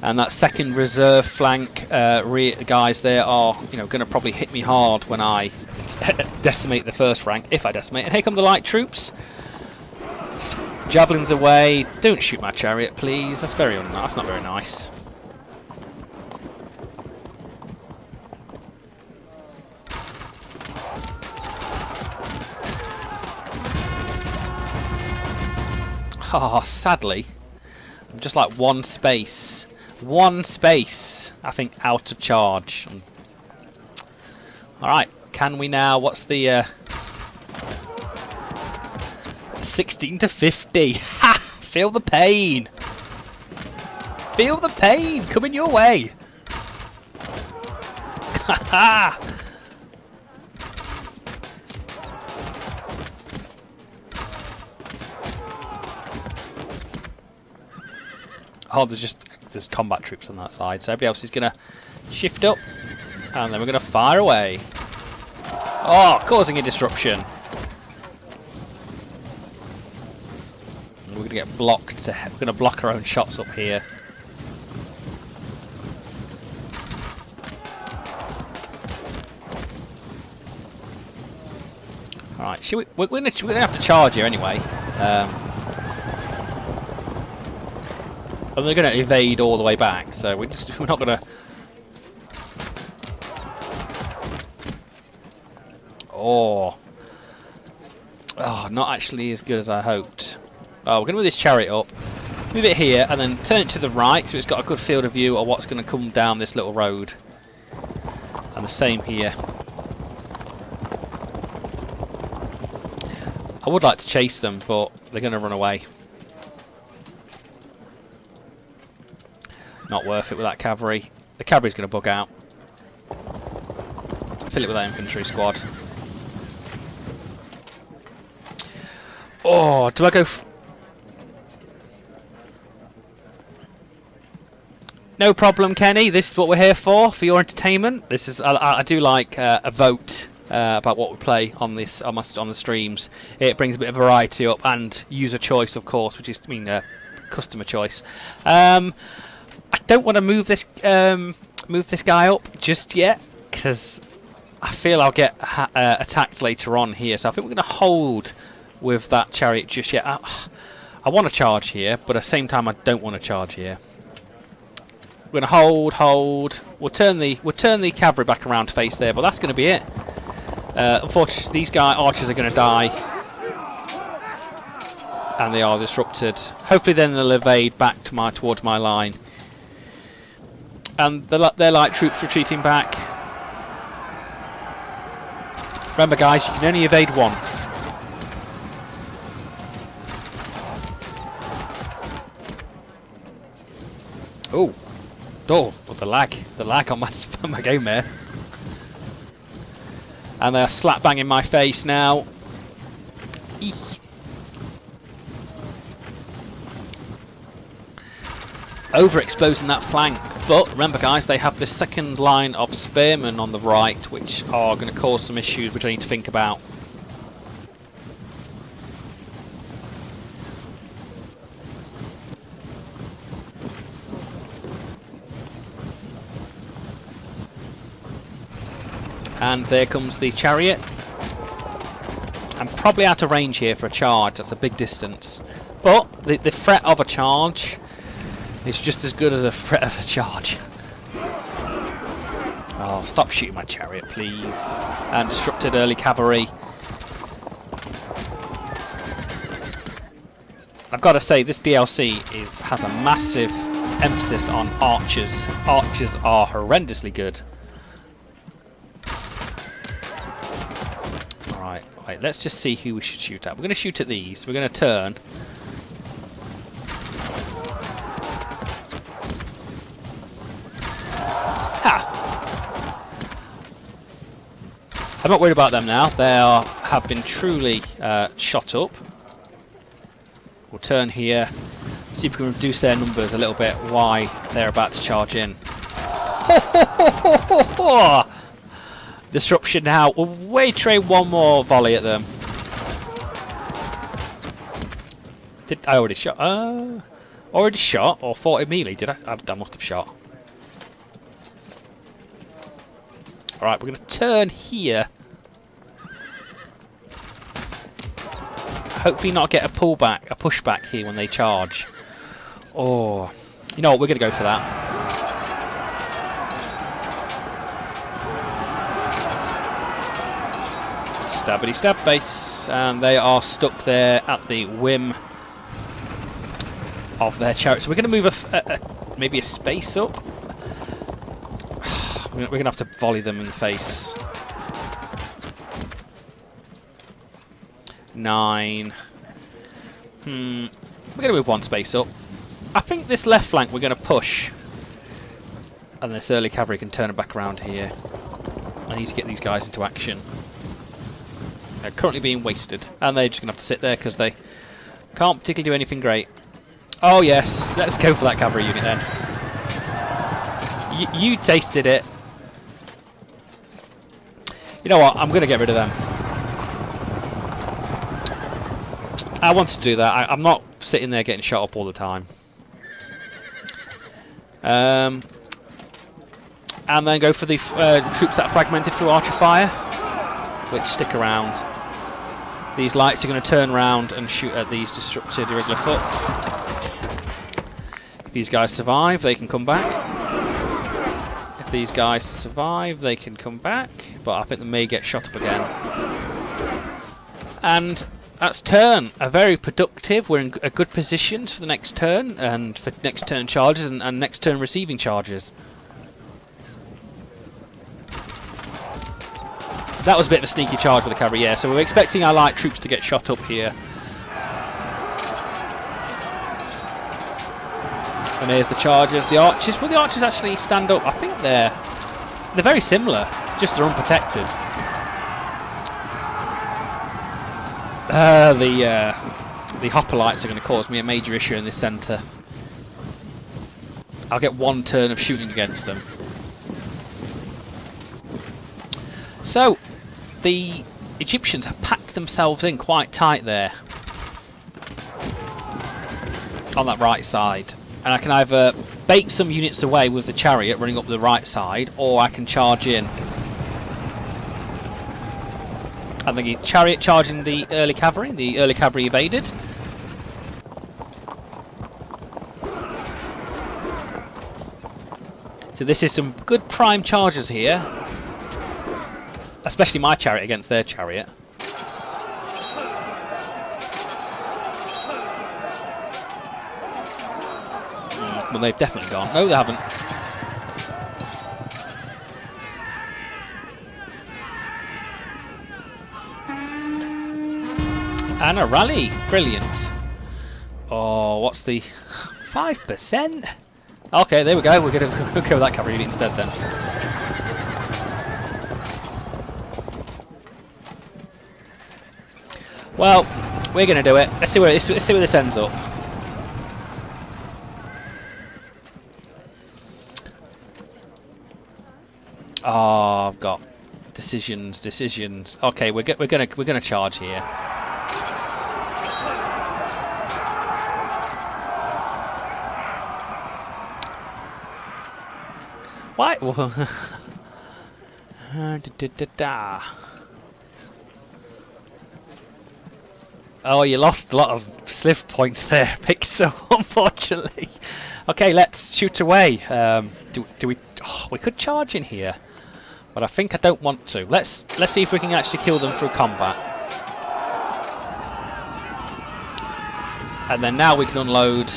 And that second reserve flank rear guys there are, going to probably hit me hard when I decimate the first rank, if I decimate. And here come the light troops. Javelins away. Don't shoot my chariot, please. That's that's not very nice. Oh, sadly, I'm just like one space, I think, out of charge. Alright, can we now, what's the 16 to 50? Ha! Feel the pain. Feel the pain coming your way. Ha Oh, there's combat troops on that side, so everybody else is gonna shift up, and then we're gonna fire away. Oh, causing a disruption. We're gonna get blocked. We're gonna block our own shots up here. All right, we're gonna have to charge here anyway. And they're going to evade all the way back, so we're not going to... Oh, not actually as good as I hoped. Oh, we're going to move this chariot up, move it here, and then turn it to the right, so it's got a good field of view of what's going to come down this little road. And the same here. I would like to chase them, but they're going to run away. Not worth it with that cavalry. The cavalry's going to bug out. Fill it with that infantry squad. Oh, do I go... No problem, Kenny. This is what we're here for your entertainment. This is I do like a vote about what we play on this on the streams. It brings a bit of variety up and user choice, of course, which is customer choice. I don't want to move this guy up just yet because I feel I'll get attacked later on here. So I think we're going to hold with that chariot just yet. I want to charge here, but at the same time I don't want to charge here. We're going to hold. We'll turn the cavalry back around to face there, but that's going to be it. Unfortunately, these archers are going to die, and they are disrupted. Hopefully, then they'll evade back to towards my line. And they're light troops retreating back. Remember, guys, you can only evade once. Oh, the lag on my game there. And they're slap bang in my face now. Eek. Overexposing that flank, but remember, guys, they have the second line of spearmen on the right, which are going to cause some issues, which I need to think about. And there comes the chariot. I'm probably out of range here for a charge. That's a big distance, but the threat of a charge is just as good as a threat of a charge. Oh, stop shooting my chariot, please. And disrupted early cavalry. I've got to say, this DLC has a massive emphasis on archers. Archers are horrendously good. Alright, wait, let's just see who we should shoot at. We're going to shoot at these. We're going to turn. I'm not worried about them now. They have been truly shot up. We'll turn here, see if we can reduce their numbers a little bit. Why they're about to charge in. Disruption now. We'll wait, trade one more volley at them. Did I already shot? Already shot or fought immediately? Did I? I must have shot. Alright, we're going to turn here. Hopefully not get a pullback, a pushback here when they charge. Oh, you know what, we're going to go for that. Stabbity stab base. And they are stuck there at the whim of their chariot. So we're going to move maybe a space up. We're going to have to volley them in the face. 9. We're going to move one space up. I think this left flank we're going to push. And this early cavalry can turn it back around here. I need to get these guys into action. They're currently being wasted. And they're just going to have to sit there because they can't particularly do anything great. Oh yes, let's go for that cavalry unit then. You tasted it. You know what, I'm going to get rid of them. I want to do that. I'm not sitting there getting shot up all the time. And then go for the troops that are fragmented through archer fire, which stick around. These lights are going to turn around and shoot at these disrupted irregular foot. If these guys survive, they can come back. If these guys survive, they can come back, but I think they may get shot up again. And that's turn. A very productive. We're in a good positions for the next turn, and for next turn charges and next turn receiving charges. That was a bit of a sneaky charge with the cavalry, yeah. So we're expecting our light troops to get shot up here. And here's the chargers. The archers. Will the archers actually stand up? I think they're very similar, just they're unprotected. The hoplites are going to cause me a major issue in this centre. I'll get one turn of shooting against them. So, the Egyptians have packed themselves in quite tight there on that right side, and I can either bait some units away with the chariot running up the right side, or I can charge in. And the chariot charging the early cavalry evaded. So this is some good prime charges here. Especially my chariot against their chariot. Well, they've definitely gone. No, they haven't. And a rally. Brilliant. Oh, what's the 5%? Okay, there we go. We're going to go with that cavalry unit instead then. Well, we're going to do it. Let's see where this ends up. Oh, I've got decisions. Okay, we're gonna charge here. Why? Oh, you lost a lot of sliv points there, Pixel, unfortunately. Okay, let's shoot away. Do we? Oh, we could charge in here, but I think I don't want to. Let's see if we can actually kill them through combat. And then now we can unload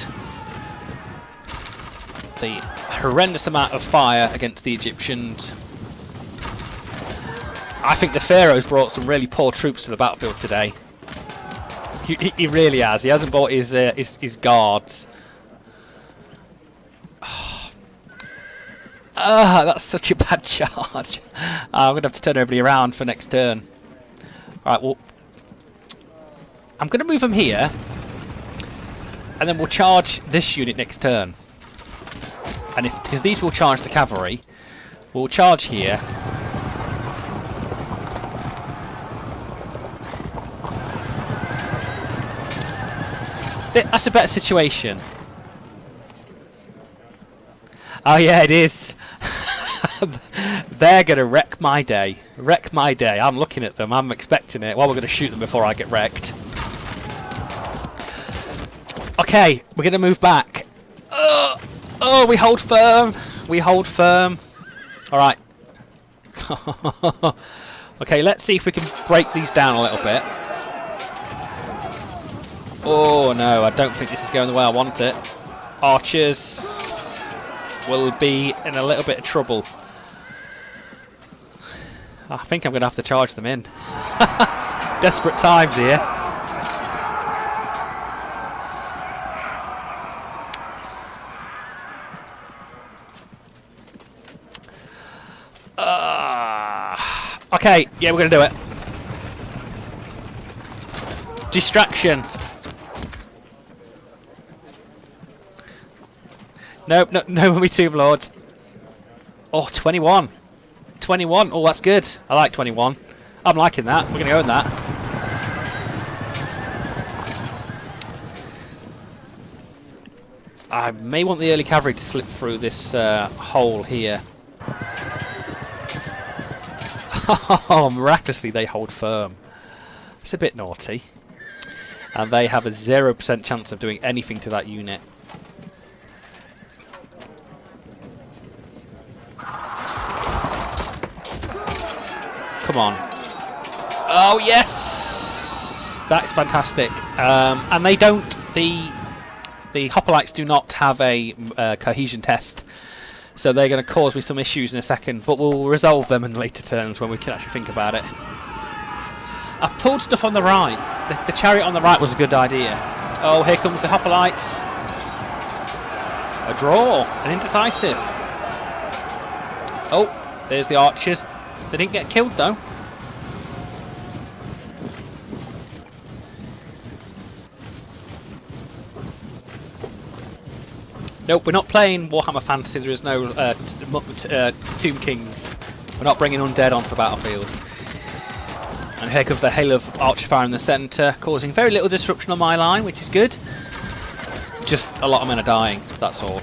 the horrendous amount of fire against the Egyptians. I think the Pharaoh's brought some really poor troops to the battlefield today. He really has. He hasn't brought his guards. That's such a bad charge. I'm going to have to turn everybody around for next turn. Alright, well, I'm going to move them here. And then we'll charge this unit next turn. And because these will charge the cavalry, we'll charge here. That's a better situation. Oh yeah, it is. They're going to wreck my day. Wreck my day. I'm looking at them. I'm expecting it. Well, we're going to shoot them before I get wrecked. Okay, we're going to move back. Oh, we hold firm. We hold firm. All right. Okay, let's see if we can break these down a little bit. Oh no, I don't think this is going the way I want it. Archers will be in a little bit of trouble. I think I'm going to have to charge them in. Desperate times here. Okay, yeah, we're going to do it. Distraction. Nope, no me two lords. Oh, 21. 21. Oh, that's good. I like 21. I'm liking that. We're going to go in that. I may want the early cavalry to slip through this hole here. Oh, miraculously they hold firm. It's a bit naughty. And they have a 0% chance of doing anything to that unit. Come on. Oh, yes! That is fantastic. And they don't... The hoplites do not have a cohesion test. So they're going to cause me some issues in a second. But we'll resolve them in later turns when we can actually think about it. I've pulled stuff on the right. The chariot on the right was a good idea. Oh, here comes the hoplites. A draw. An indecisive. Oh, there's the archers. They didn't get killed, though. Nope, we're not playing Warhammer Fantasy. There is no Tomb Kings. We're not bringing undead onto the battlefield. And here comes the hail of archer fire in the centre, causing very little disruption on my line, which is good. Just a lot of men are dying, that's all.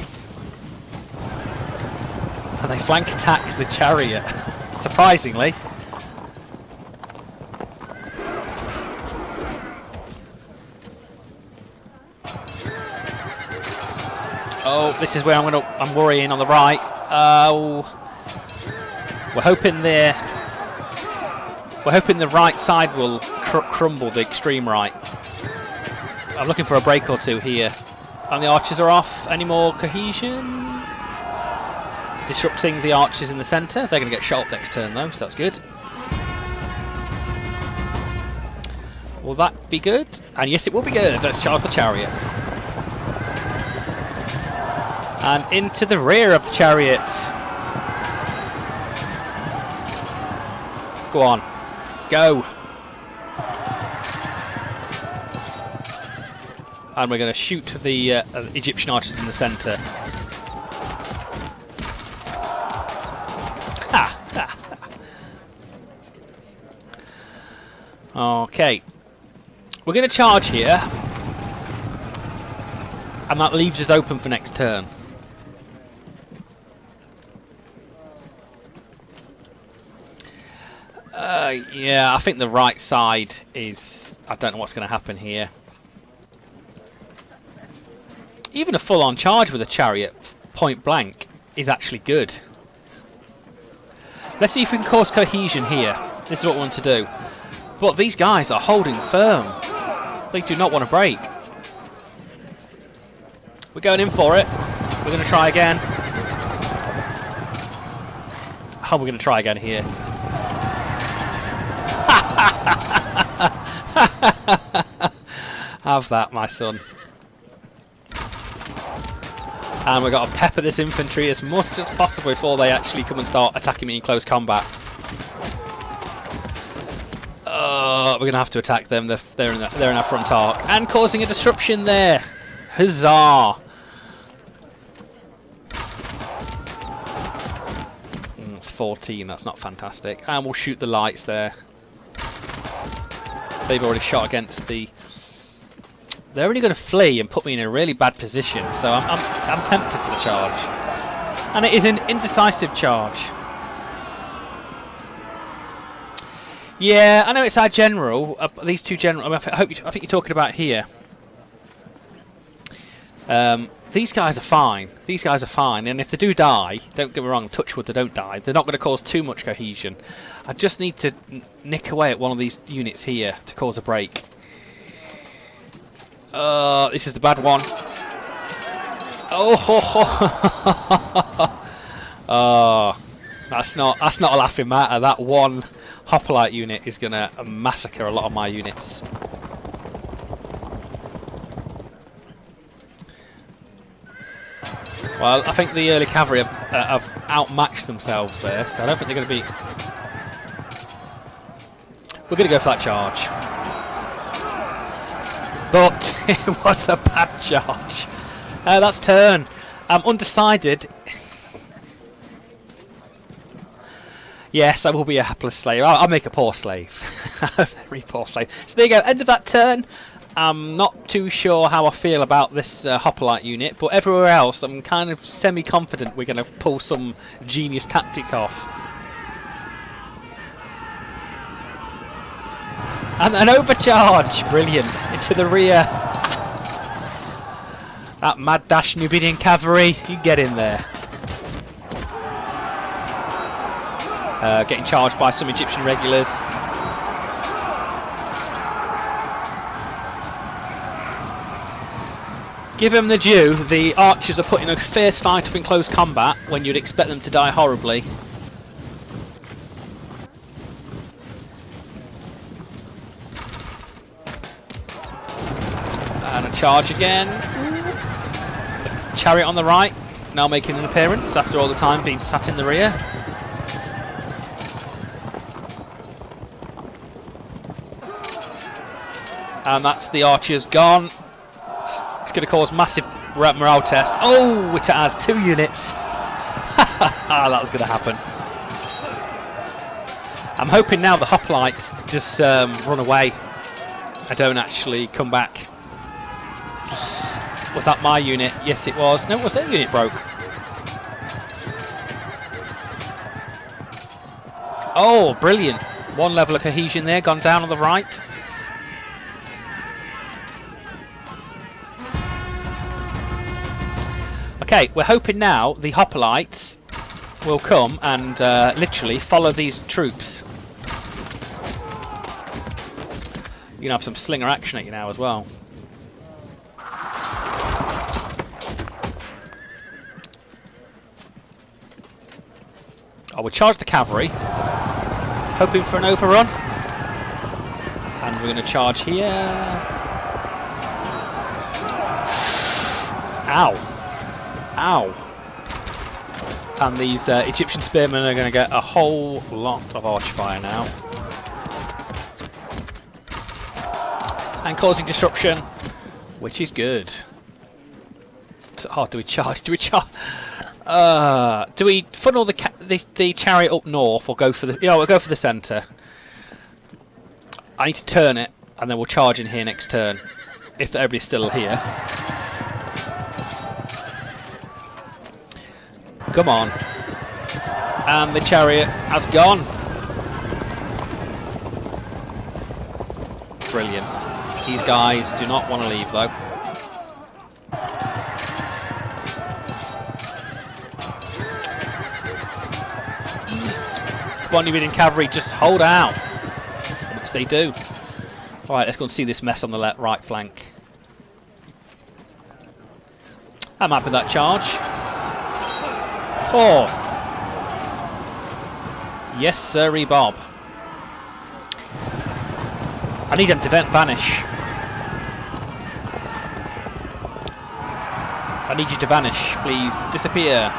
And they flank attack the chariot, surprisingly. Oh, this is where I'm worrying on the right. Oh, we're hoping the right side will crumble, the extreme right. I'm looking for a break or two here. And the archers are off. Any more cohesion? Disrupting the archers in the centre. They're going to get shot up next turn though, so that's good. Will that be good? And yes, it will be good. Let's charge the chariot. And into the rear of the chariot. Go on. Go. And we're going to shoot the Egyptian archers in the centre. Okay. We're going to charge here. And that leaves us open for next turn. Yeah, I think the right side is... I don't know what's going to happen here. Even a full-on charge with a chariot, point blank, is actually good. Let's see if we can cause cohesion here. This is what we want to do. But these guys are holding firm. They do not want to break. We're going in for it. We're going to try again. Oh, we're going to try again here. Have that, my son. And we've got to pepper this infantry as much as possible before they actually come and start attacking me in close combat. We're going to have to attack them. They're in our front arc. And causing a disruption there. Huzzah! It's 14. That's not fantastic. And we'll shoot the lights there. They've already shot against the... They're only going to flee and put me in a really bad position, so I'm tempted for the charge. And it is an indecisive charge. Yeah, I know it's our general. These two general. I think you're talking about here. These guys are fine. These guys are fine, and if they do die, don't get me wrong, touch wood, they don't die. They're not going to cause too much cohesion. I just need to nick away at one of these units here to cause a break. This is the bad one. Oh, that's not a laughing matter. That one hoplite unit is going to massacre a lot of my units. Well, I think the early cavalry have outmatched themselves there, so I don't think they're going to be... We're going to go for that charge. But it was a bad charge. That's turn. I'm undecided. Yes, I will be a hapless slave. I'll make a poor slave. A very poor slave. So there you go, end of that turn. I'm not too sure how I feel about this hoplite unit, but everywhere else I'm kind of semi-confident we're going to pull some genius tactic off. And an overcharge! Brilliant. Into the rear. That mad dash Nubidian cavalry, you get in there. Getting charged by some Egyptian regulars. Give them the due, the archers are putting a fierce fight up in close combat when you'd expect them to die horribly. And a charge again. The chariot on the right, now making an appearance after all the time being sat in the rear. And that's the archers gone. It's going to cause massive morale test. Oh, it has 2 units. That was going to happen. I'm hoping now the hoplites just run away. I don't actually come back. Was that my unit? Yes, it was. No, it was their unit broke. Oh, brilliant. 1 level of cohesion there, gone down on the right. Okay, we're hoping now the hoplites will come and literally follow these troops. You can have some slinger action at you now as well. Oh, we'll charge the cavalry, hoping for an overrun. And we're going to charge here. Ow. Ow. And these Egyptian spearmen are going to get a whole lot of arch fire now. And causing disruption, which is good. Oh, do we charge? Do we charge? Do we funnel the chariot up north or go for the... Yeah, we'll go for the centre. I need to turn it and then we'll charge in here next turn. If everybody's still here. Come on. And the chariot has gone. Brilliant. These guys do not want to leave though. Come on, Nubidian cavalry, just hold out. Which they do. Alright, let's go and see this mess on the right flank. I'm happy with that charge. 4. Yes, sirree, Bob. I need them to vanish. I need you to vanish, please. Disappear.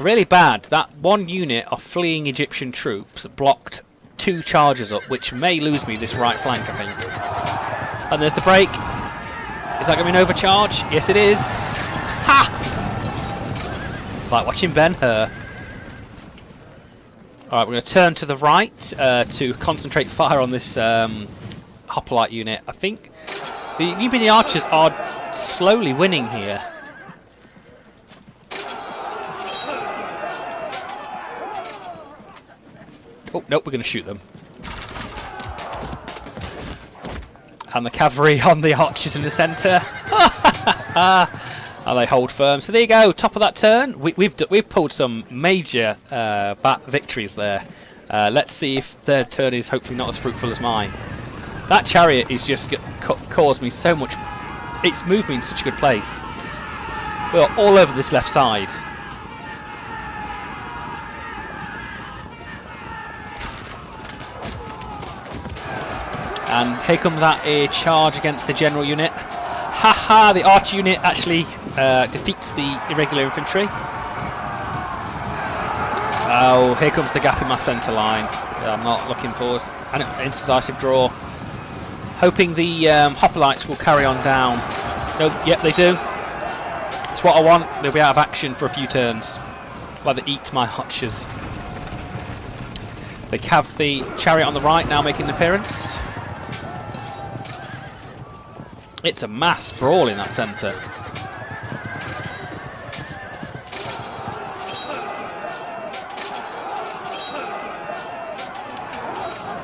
Really bad. That 1 unit of fleeing Egyptian troops blocked 2 charges up, which may lose me this right flank, I think. And there's the break. Is that going to be an overcharge? Yes, it is. Ha! It's like watching Ben-Hur. Alright, we're going to turn to the right to concentrate fire on this hoplite unit. I think the Nubidian archers are slowly winning here. Oh, nope, we're going to shoot them. And the cavalry on the archers in the centre. And they hold firm. So there you go, top of that turn. We've pulled some major victories there. Let's see if third turn is hopefully not as fruitful as mine. That chariot is just caused me so much. It's moved me in such a good place. We're all over this left side. And here comes that charge against the general unit. Haha, the archer unit actually defeats the irregular infantry. Oh, here comes the gap in my centre line. I'm not looking forward. An indecisive draw. Hoping the hoplites will carry on down. No, yep, they do. It's what I want. They'll be out of action for a few turns while they eat my archers. They have the chariot on the right now making an appearance. It's a mass brawl in that centre.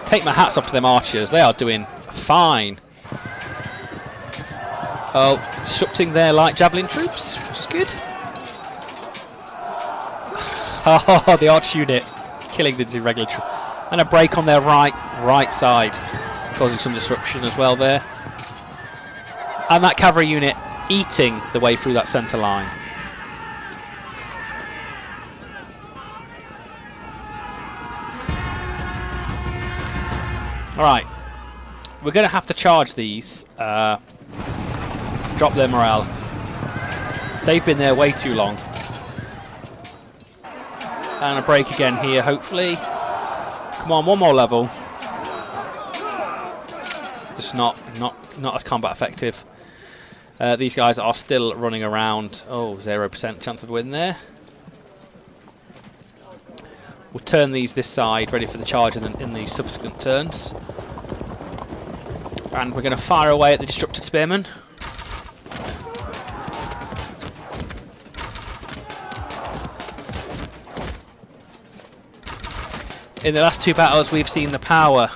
Take my hats off to them archers. They are doing fine. Oh, disrupting their light javelin troops, which is good. Oh, the arch unit killing the irregular troop. And a break on their right side, causing some disruption as well there. And that cavalry unit eating the way through that centre line. Alright, we're going to have to charge these, drop their morale. They've been there way too long. And a break again here, hopefully. Come on, one more level. Just not as combat effective. These guys are still running around. Oh, 0% chance of win there. We'll turn these this side, ready for the charge in the subsequent turns. And we're going to fire away at the disrupted spearmen. In the last two battles, we've seen the power.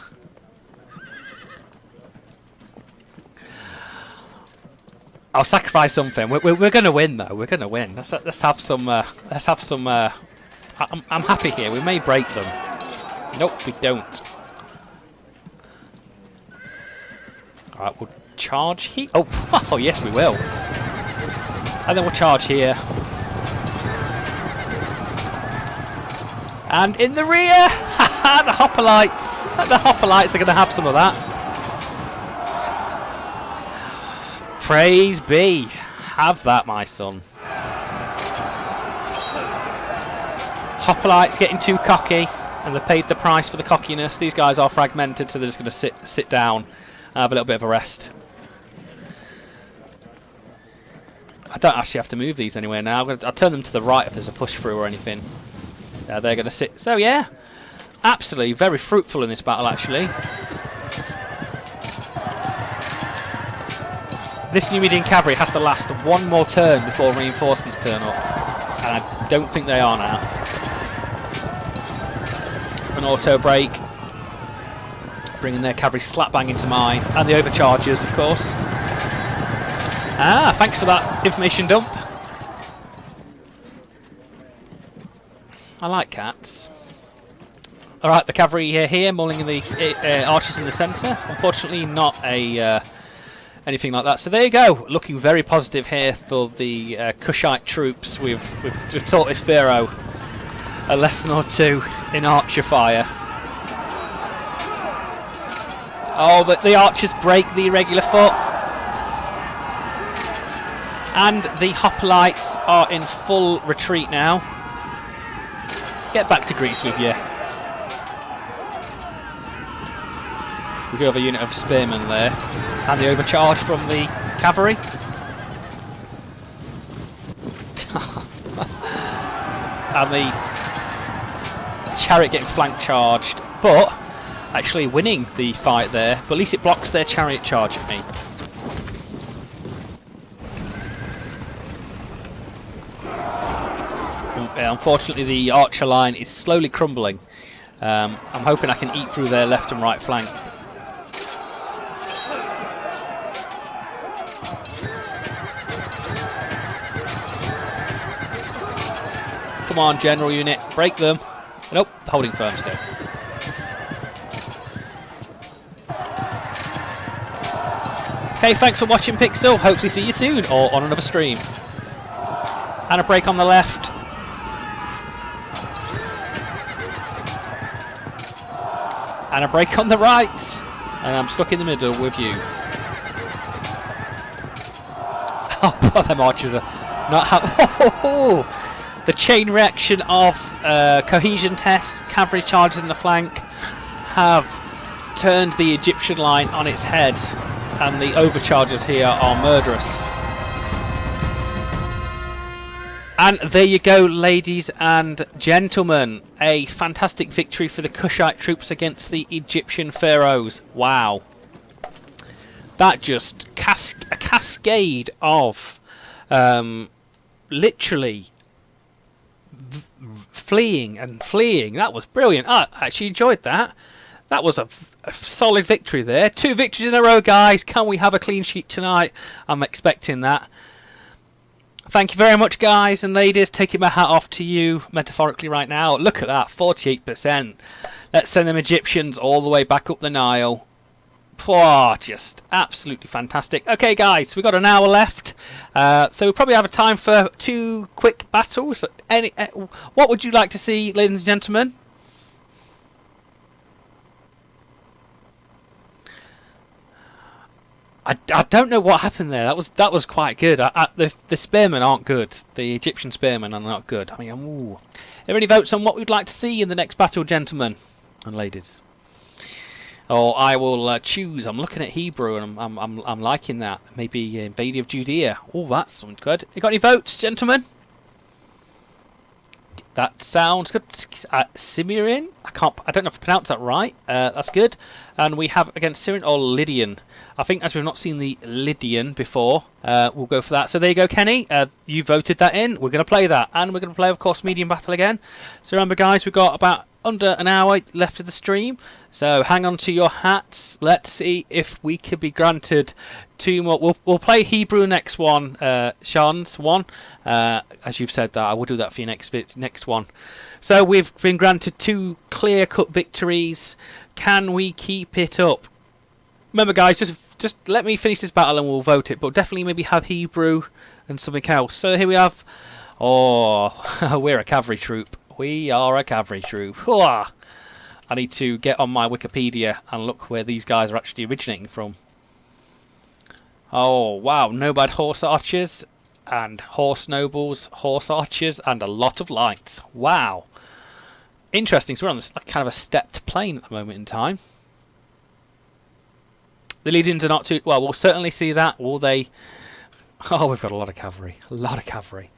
I'll sacrifice something. We're going to win, though. We're going to win. Let's have some. Let's have some. I'm happy here. We may break them. Nope, we don't. All right, we'll charge here. Oh, yes, we will. And then we'll charge here. And in the rear, the hoplites. The hoplites are going to have some of that. Praise be. Have that, my son. Hoplites getting too cocky, and they paid the price for the cockiness. These guys are fragmented, so they're just going to sit down and have a little bit of a rest. I don't actually have to move these anywhere now. I'll turn them to the right if there's a push through or anything. They're going to sit. So yeah, absolutely very fruitful in this battle actually. This Numidian cavalry has to last one more turn before reinforcements turn up, and I don't think they are now. An auto break, bringing their cavalry slap bang into mine, and the overcharges, of course. Ah, thanks for that information dump. I like cats. Alright, the cavalry here, mulling the archers in the centre. Unfortunately, not a anything like that. So there you go. Looking very positive here for the Kushite troops. We've taught this Pharaoh a lesson or two in archer fire. Oh, but the archers break the irregular foot. And the hoplites are in full retreat now. Get back to Greece with you. We do have a unit of spearmen there. And the overcharge from the cavalry. And the chariot getting flank charged. But actually winning the fight there. But at least it blocks their chariot charge at me. Unfortunately, the archer line is slowly crumbling. I'm hoping I can eat through their left and right flank. Come on, general unit, break them. Nope, holding firm still. Okay, thanks for watching, Pixel. Hopefully see you soon, or on another stream. And a break on the left. And a break on the right. And I'm stuck in the middle with you. Oh, them archers are not The chain reaction of cohesion tests, cavalry charges in the flank, have turned the Egyptian line on its head, and the overcharges here are murderous. And there you go, ladies and gentlemen. A fantastic victory for the Kushite troops against the Egyptian pharaohs. Wow. That just a cascade of literally fleeing and fleeing. That was brilliant. I actually enjoyed that. That was a solid victory there. 2 victories in a row, guys. Can we have a clean sheet tonight? I'm expecting that. Thank you very much, guys and ladies. Taking my hat off to you metaphorically right now. Look at that, 48%. Let's send them Egyptians all the way back up the Nile. Oh, just absolutely fantastic. Okay, guys, we've got an hour left. So we'll probably have a time for 2 quick battles. What would you like to see, ladies and gentlemen? I don't know what happened there. That was quite good. The spearmen aren't good. The Egyptian spearmen are not good. I mean, ooh. Are there any votes on what we'd like to see in the next battle, gentlemen and ladies? Or I will choose. I'm looking at Hebrew and I'm liking that. Maybe invading of Judea. Oh, that's something good. You got any votes, gentlemen? That sounds good. Cimmerian? I don't know if I pronounced that right. That's good. And we have against Syrian or Lydian. I think as we've not seen the Lydian before, we'll go for that. So there you go, Kenny. You voted that in. We're going to play that. And we're going to play, of course, medium battle again. So remember, guys, we've got about under an hour left of the stream. So hang on to your hats. Let's see if we could be granted 2 more. We'll play Hebrew next one, Sean's one. As you've said that, I will do that for you next one. So we've been granted 2 clear-cut victories. Can we keep it up? Remember, guys, just let me finish this battle and we'll vote it. But definitely maybe have Hebrew and something else. So here we have... Oh, we're a cavalry troop. We are a cavalry troop. I need to get on my Wikipedia and look where these guys are actually originating from. Oh, wow. No bad horse archers and horse nobles, horse archers, and a lot of lights. Wow. Interesting. So we're on this kind of a stepped plain at the moment in time. The Lydians are not too... Well, we'll certainly see that. Will they... Oh, we've got a lot of cavalry. A lot of cavalry.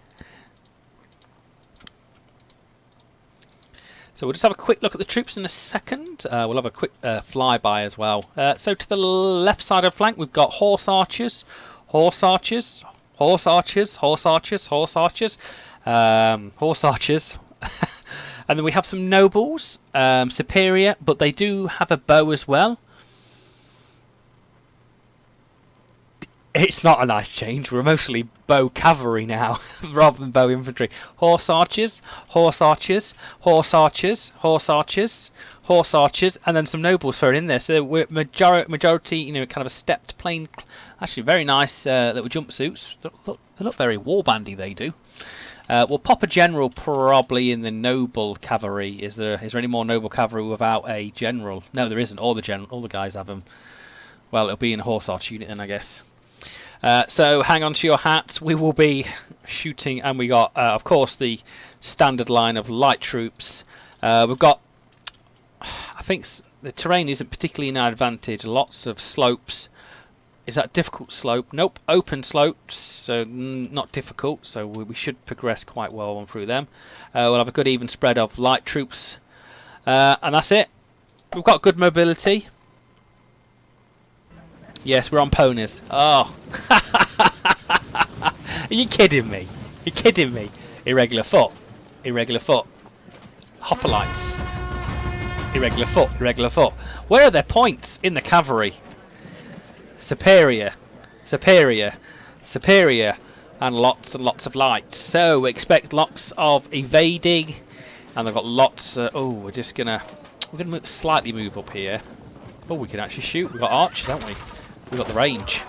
So we'll just have a quick look at the troops in a second. We'll have a quick flyby as well. So to the left side of the flank, we've got horse archers, horse archers, horse archers, horse archers, horse archers, horse archers. And then we have some nobles, superior, but they do have a bow as well. It's not a nice change. We're mostly bow cavalry now, rather than bow infantry. Horse archers, horse archers, horse archers, horse archers, horse archers, and then some nobles thrown in there. So we're majority, you know, kind of a stepped plain. Actually, very nice little jumpsuits. They look very warbandy. They do. We'll pop a general probably in the noble cavalry. Is there any more noble cavalry without a general? No, there isn't. All the guys have them. Well, it'll be in a horse archer unit then, I guess. So hang on to your hats. We will be shooting, and we got, of course, the standard line of light troops. We've got, I think the terrain isn't particularly an advantage. Lots of slopes. Is that difficult slope? Nope, open slopes, so not difficult. So we should progress quite well on through them. We'll have a good even spread of light troops, and that's it. We've got good mobility. Yes, we're on ponies. Oh. Are you kidding me? You're kidding me. Irregular foot. Irregular foot. Hoplites. Irregular foot. Irregular foot. Where are their points in the cavalry? Superior. Superior. Superior. And lots of lights. So we expect lots of evading. And they've got lots... oh, we're going to slightly move up here. Oh, we can actually shoot. We've got archers, haven't we? We've got the range.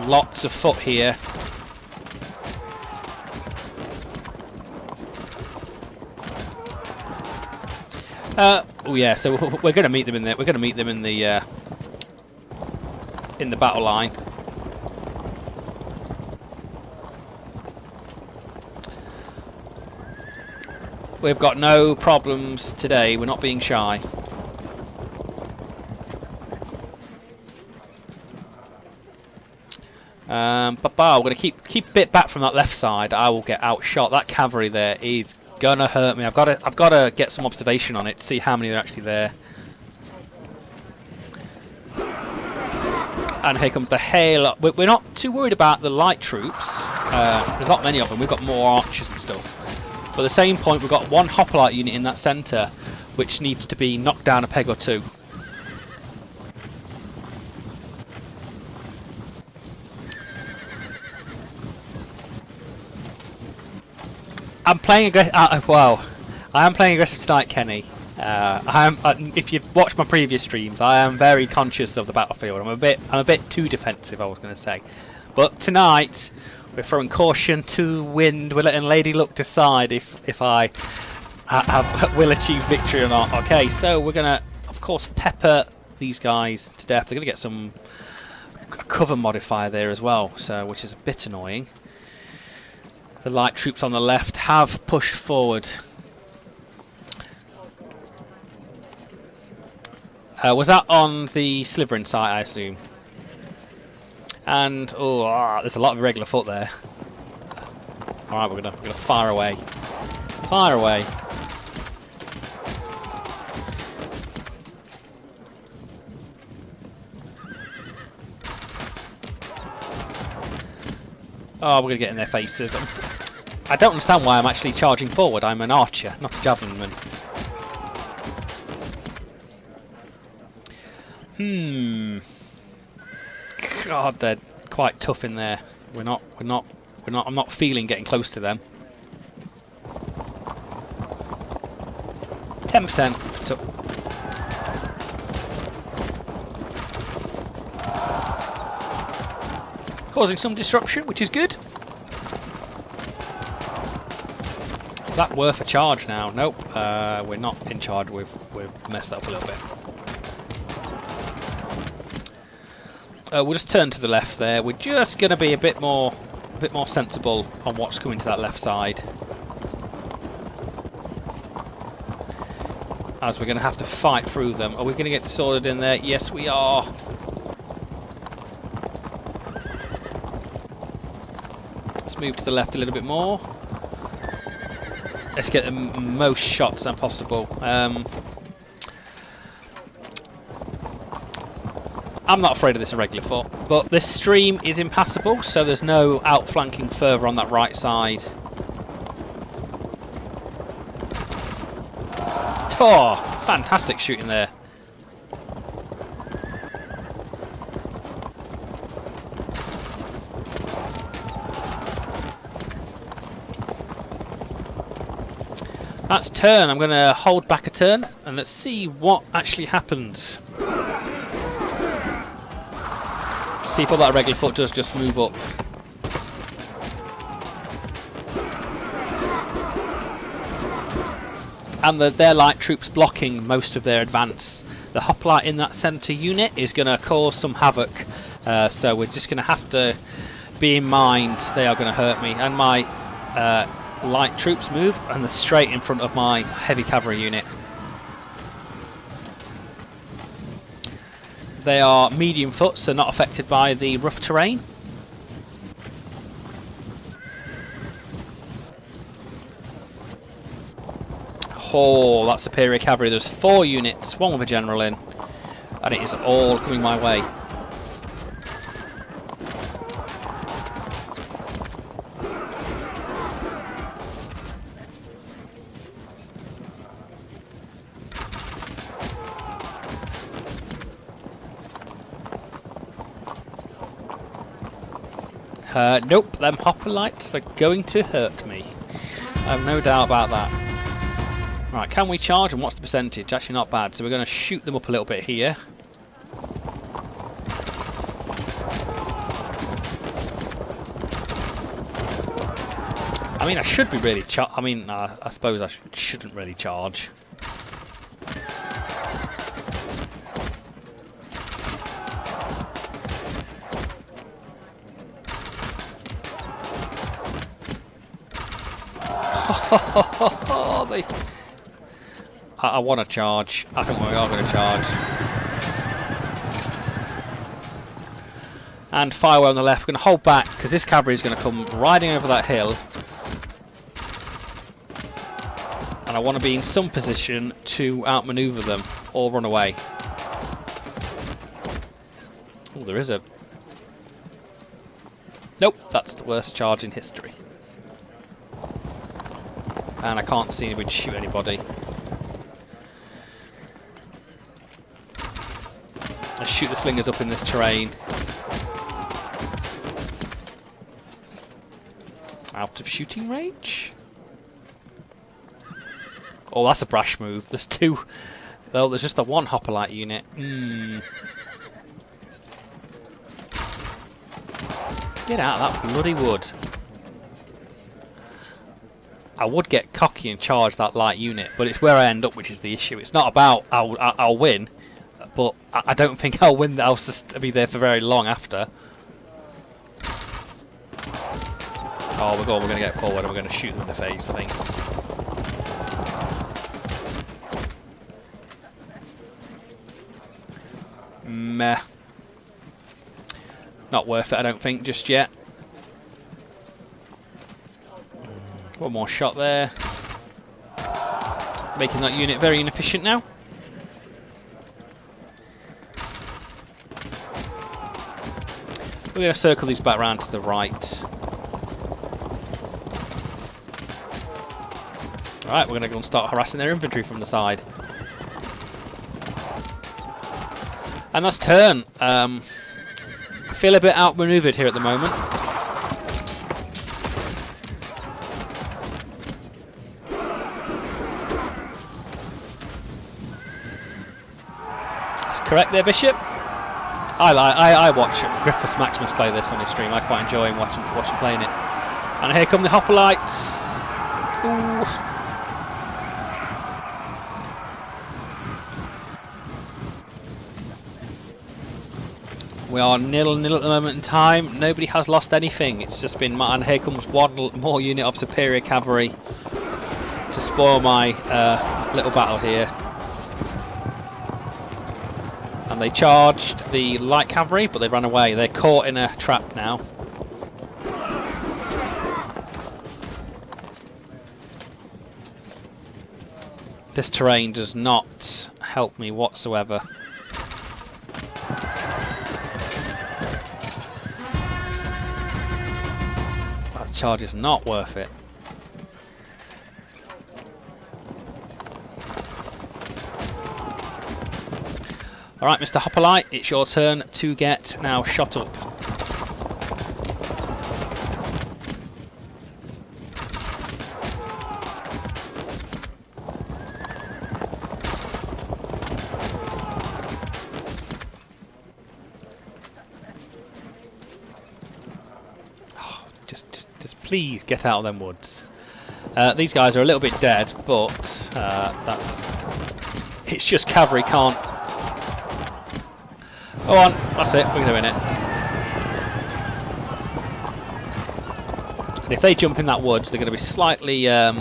Lots of foot here. Oh yeah, so we're going to meet them in there. We're going to meet them in the battle line. We've got no problems today. We're not being shy. But we're going to keep a bit back from that left side. I will get outshot. That cavalry there is gonna hurt me. I've got to get some observation on it to see how many are actually there. And here comes the hail. We're not too worried about the light troops. There's not many of them. We've got more archers and stuff. But at the same point, we've got one hoplite unit in that centre, which needs to be knocked down a peg or two. I'm playing aggressive. Well, I am playing aggressive tonight, Kenny. If you've watched my previous streams, I am very conscious of the battlefield. I'm a bit too defensive, I was going to say. But tonight, we're throwing caution to wind. We're letting Lady Luck decide if I will achieve victory or not. Okay, so we're going to, of course, pepper these guys to death. They're going to get some cover modifier there as well, so which is a bit annoying. The light troops on the left have pushed forward. Was that on the Slitherine site, I assume? And there's a lot of irregular foot there. All right, we're gonna fire away. Fire away. Oh, we're gonna get in their faces. I don't understand why I'm actually charging forward. I'm an archer, not a javelinman. God, they're quite tough in there. I'm not feeling getting close to them. 10%. Causing some disruption, which is good. Is that worth a charge now? Nope. We're not in charge. We've messed up a little bit. We'll just turn to the left there. We're just going to be a bit more sensible on what's coming to that left side, as we're going to have to fight through them. Are we going to get disordered in there? Yes, we are. Let's move to the left a little bit more. Let's get the most shots than possible. I'm not afraid of this irregular foot, but this stream is impassable, so there's no outflanking further on that right side. Oh, fantastic shooting there. That's turn. I'm going to hold back a turn and let's see what actually happens. See if all that irregular foot does just move up. And their light troops blocking most of their advance. The hoplite in that centre unit is going to cause some havoc. So we're just going to have to be in mind they are going to hurt me. And my light troops move and they're straight in front of my heavy cavalry unit. They are medium foot, so not affected by the rough terrain. Oh, that's superior cavalry. There's 4 units, 1 with a general in, and it is all coming my way. Nope, them hoplites are going to hurt me. I have no doubt about that. Right, can we charge and what's the percentage? Actually not bad, so we're going to shoot them up a little bit here. I mean, I should be really I suppose I shouldn't really charge. Oh, I want to charge. I think we are going to charge. And fire away on the left. We're going to hold back because this cavalry is going to come riding over that hill. And I want to be in some position to outmaneuver them or run away. Oh, there is a... Nope, that's the worst charge in history. And I can't see anybody shoot anybody. Let's shoot the slingers up in this terrain. Out of shooting range? Oh, that's a brash move. There's two. Well, there's just the one hoplite unit. Get out of that bloody wood. I would get cocky and charge that light unit, but it's where I end up, which is the issue. It's not about I'll win, but I don't think I'll win. I'll just be there for very long after. Oh, we're going to get forward and we're going to shoot them in the face, I think. Meh. Not worth it, I don't think, just yet. One more shot there. Making that unit very inefficient now. We're going to circle these back round to the right. Alright, we're going to go and start harassing their infantry from the side. And that's turn. I feel a bit outmaneuvered here at the moment. That's correct there, Bishop. I watch Grippus Maximus play this on his stream. I quite enjoy him watching playing it. And here come the hoplites. Ooh. We are 0-0 at the moment in time. Nobody has lost anything. It's just been... And here comes one more unit of superior cavalry to spoil my little battle here. And they charged the light cavalry, but they ran away. They're caught in a trap now. This terrain does not help me whatsoever. Charge is not worth it. Alright, Mr. Hoplite, it's your turn to get now shot up. Please get out of them woods. These guys are a little bit dead, but it's just cavalry can't. Go on, that's it. We're doing it. And if they jump in that woods, they're going to be slightly. Oh,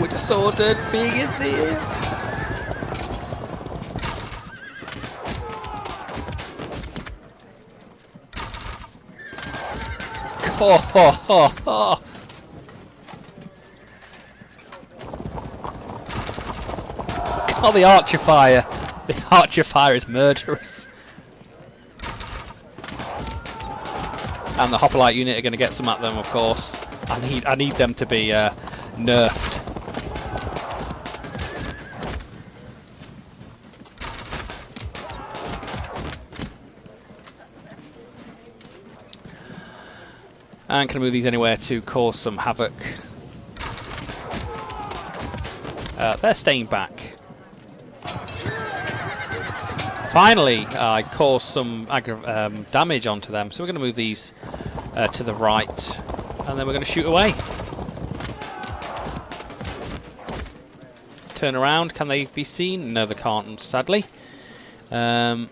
we're disordered being in there. Oh, oh, oh, oh. God, the archer fire. The archer fire is murderous. And the hoplite unit are going to get some at them, of course. I need them to be nerfed. And can I move these anywhere to cause some havoc? They're staying back. Finally, I caused some damage onto them, so we're going to move these to the right, and then we're going to shoot away. Turn around, can they be seen? No, they can't, sadly. I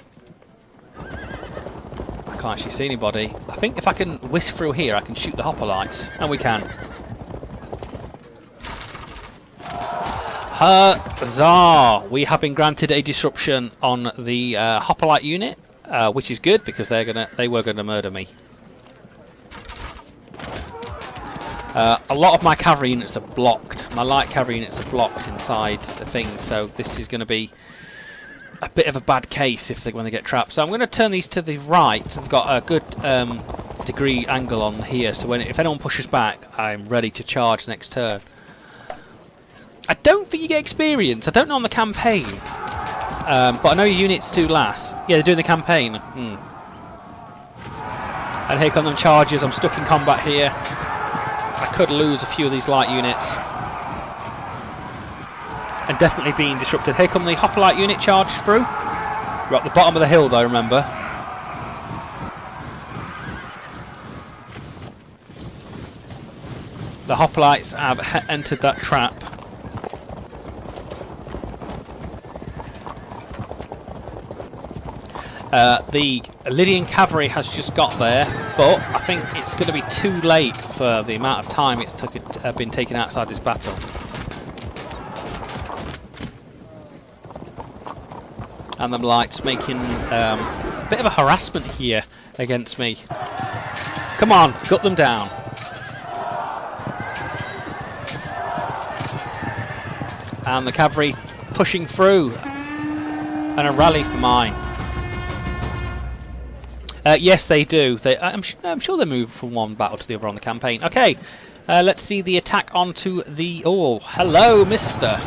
can't actually see anybody. I think if I can whisk through here, I can shoot the hoplites, and we can. Huzzah! We have been granted a disruption on the hoplite unit, which is good because they were gonna murder me. A lot of my cavalry units are blocked. My light cavalry units are blocked inside the thing, so this is going to be a bit of a bad case when they get trapped. So I'm going to turn these to the right. They've got a good degree angle on here, so if anyone pushes back, I'm ready to charge next turn. I don't think you get experience. I don't know on the campaign, but I know your units do last. Yeah, they're doing the campaign. And here come them charges. I'm stuck in combat here. I could lose a few of these light units. And definitely being disrupted. Here come the hoplite unit charged through. We're at the bottom of the hill though, remember. The hoplites have entered that trap. The Lydian cavalry has just got there, but I think it's going to be too late for the amount of time it's been taken outside this battle. And them lights making a bit of a harassment here against me. Come on, gut them down. And the cavalry pushing through, and a rally for mine. Yes, they do. I'm sure they move from one battle to the other on the campaign. Okay, let's see the attack onto the... Oh, hello, mister.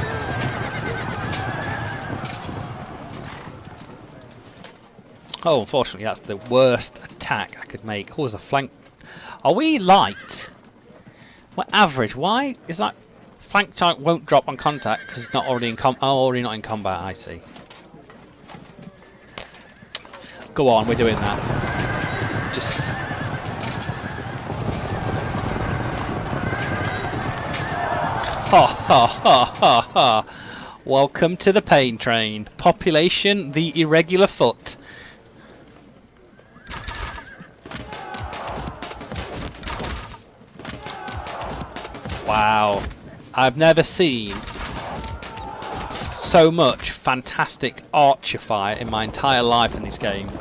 Oh, unfortunately, that's the worst attack I could make. Oh, there's a flank. Are we light? We're average. Why is that flank tank won't drop on contact because it's not already in already not in combat? I see. Go on, we're doing that. Just... Ha ha ha ha ha. Welcome to the pain train. Population, the irregular foot. Wow. I've never seen so much fantastic archer fire in my entire life in this game.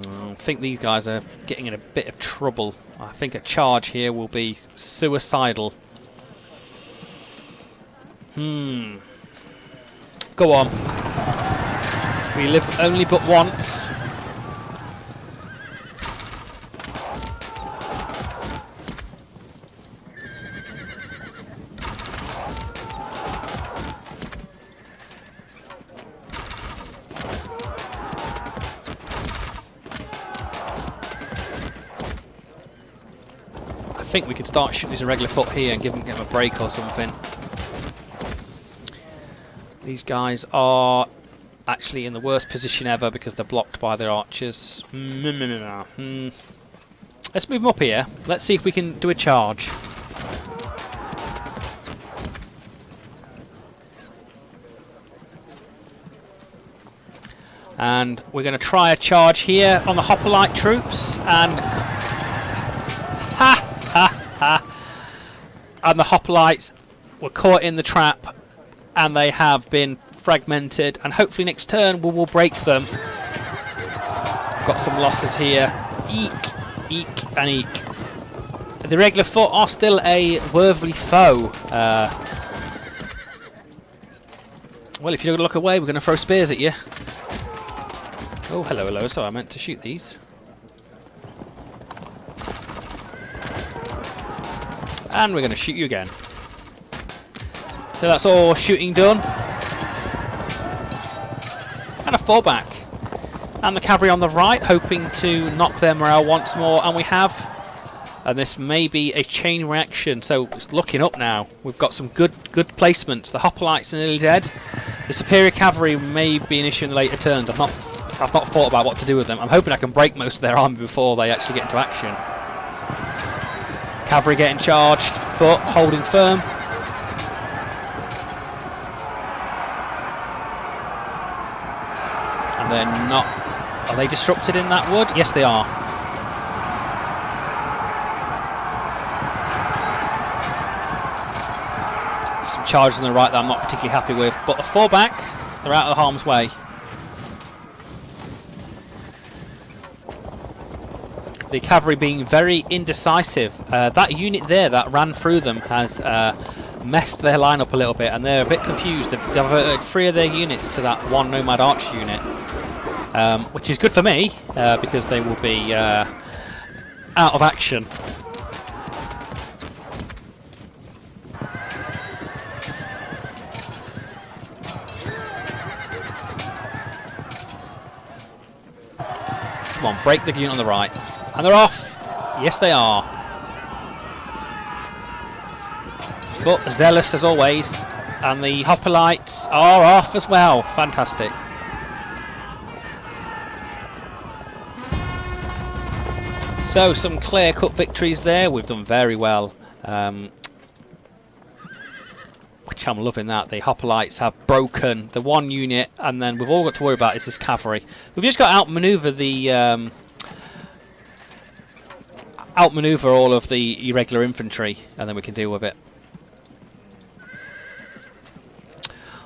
I think these guys are getting in a bit of trouble. I think a charge here will be suicidal. Go on. We live only but once. I think we could start shooting these irregular foot here and give them a break or something. These guys are actually in the worst position ever because they're blocked by their archers. Let's move them up here. Let's see if we can do a charge. And we're going to try a charge here on the hoplite troops, and and the hoplites were caught in the trap, and they have been fragmented, and hopefully next turn we will break them. Got some losses here. Eek, eek, and eek. The regular foot are still a worthy foe. Well, if you don't look away, we're going to throw spears at you. Oh, hello, hello. Sorry, I meant to shoot these. And we're going to shoot you again. So that's all shooting done. And a fallback. And the cavalry on the right, hoping to knock their morale once more. And we have. And this may be a chain reaction. So it's looking up now. We've got some good placements. The hoplites are nearly dead. The superior cavalry may be an issue in the later turns. I've not thought about what to do with them. I'm hoping I can break most of their army before they actually get into action. Cavalry getting charged, but holding firm. And they're not... Are they disrupted in that wood? Yes, they are. charges on the right that I'm not particularly happy with. But the fall back, they're out of harm's way. The cavalry being very indecisive. That unit there that ran through them has messed their line up a little bit, and they're a bit confused. They've diverted 3 of their units to that 1 Nomad Archer unit, which is good for me because they will be out of action. Come on, break the unit on the right. And they're off! Yes, they are. But zealous as always. And the hoplites are off as well. Fantastic. So, some clear-cut victories there. We've done very well. Which I'm loving that. The hoplites have broken the 1 unit, and then we've all got to worry about is this cavalry. We've just got to outmaneuver the... outmaneuver all of the irregular infantry, and then we can deal with it.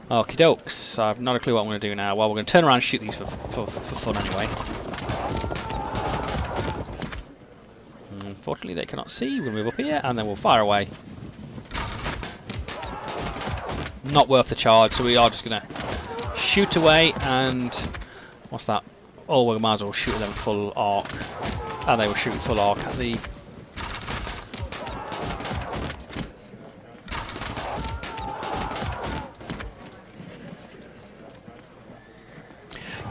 Okie dokes. I've not a clue what I'm going to do now. Well, we're going to turn around and shoot these for fun anyway. Unfortunately, they cannot see. We'll move up here, and then we'll fire away. Not worth the charge, so we are just going to shoot away, and... what's that? Oh, we might as well shoot them full arc. And they were shooting full arc at the...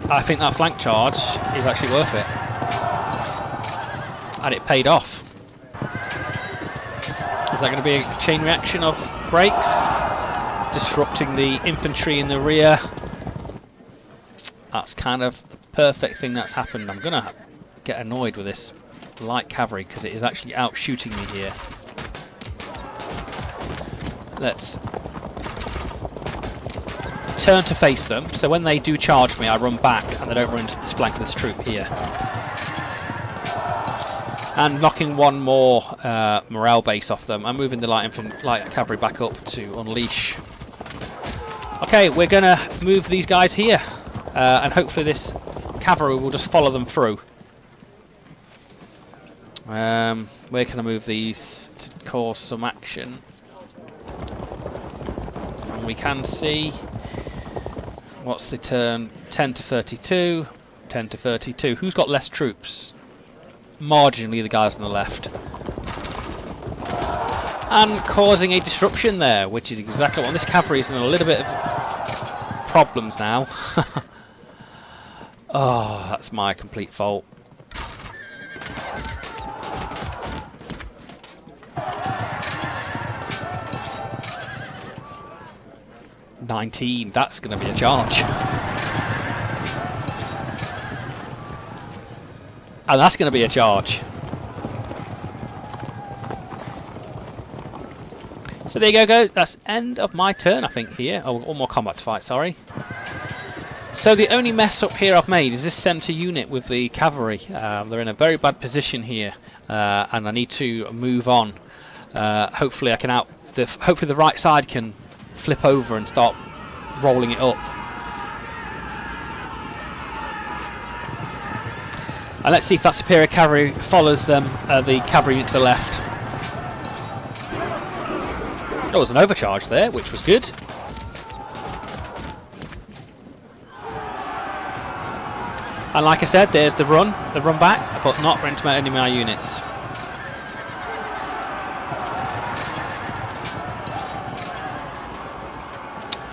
I think that flank charge is actually worth it. And it paid off. Is that going to be a chain reaction of breaks? Disrupting the infantry in the rear. That's kind of the perfect thing that's happened. I'm going to get annoyed with this light cavalry because it is actually out shooting me here. Let's turn to face them, so when they do charge me I run back and they don't run into this flank of this troop here. And knocking 1 more morale base off them and moving the light cavalry back up to unleash. Okay, we're going to move these guys here and hopefully this cavalry will just follow them through. Where can I move these to cause some action? And we can see what's the turn? 10 to 32, 10 to 32. Who's got less troops? Marginally the guys on the left. And causing a disruption there, which is exactly what this cavalry is in a little bit of problems now. Oh, that's my complete fault. $19, that's going to be a charge. And that's going to be a charge. So there you go. That's end of my turn, I think, here. Oh, one more combat to fight, sorry. So the only mess up here I've made is this centre unit with the cavalry. They're in a very bad position here, and I need to move on. Hopefully I can hopefully the right side can flip over and start rolling it up. And let's see if that superior cavalry follows them, the cavalry unit to the left. There was an overcharge there, which was good. And like I said, there's the run back, but not into any of my units.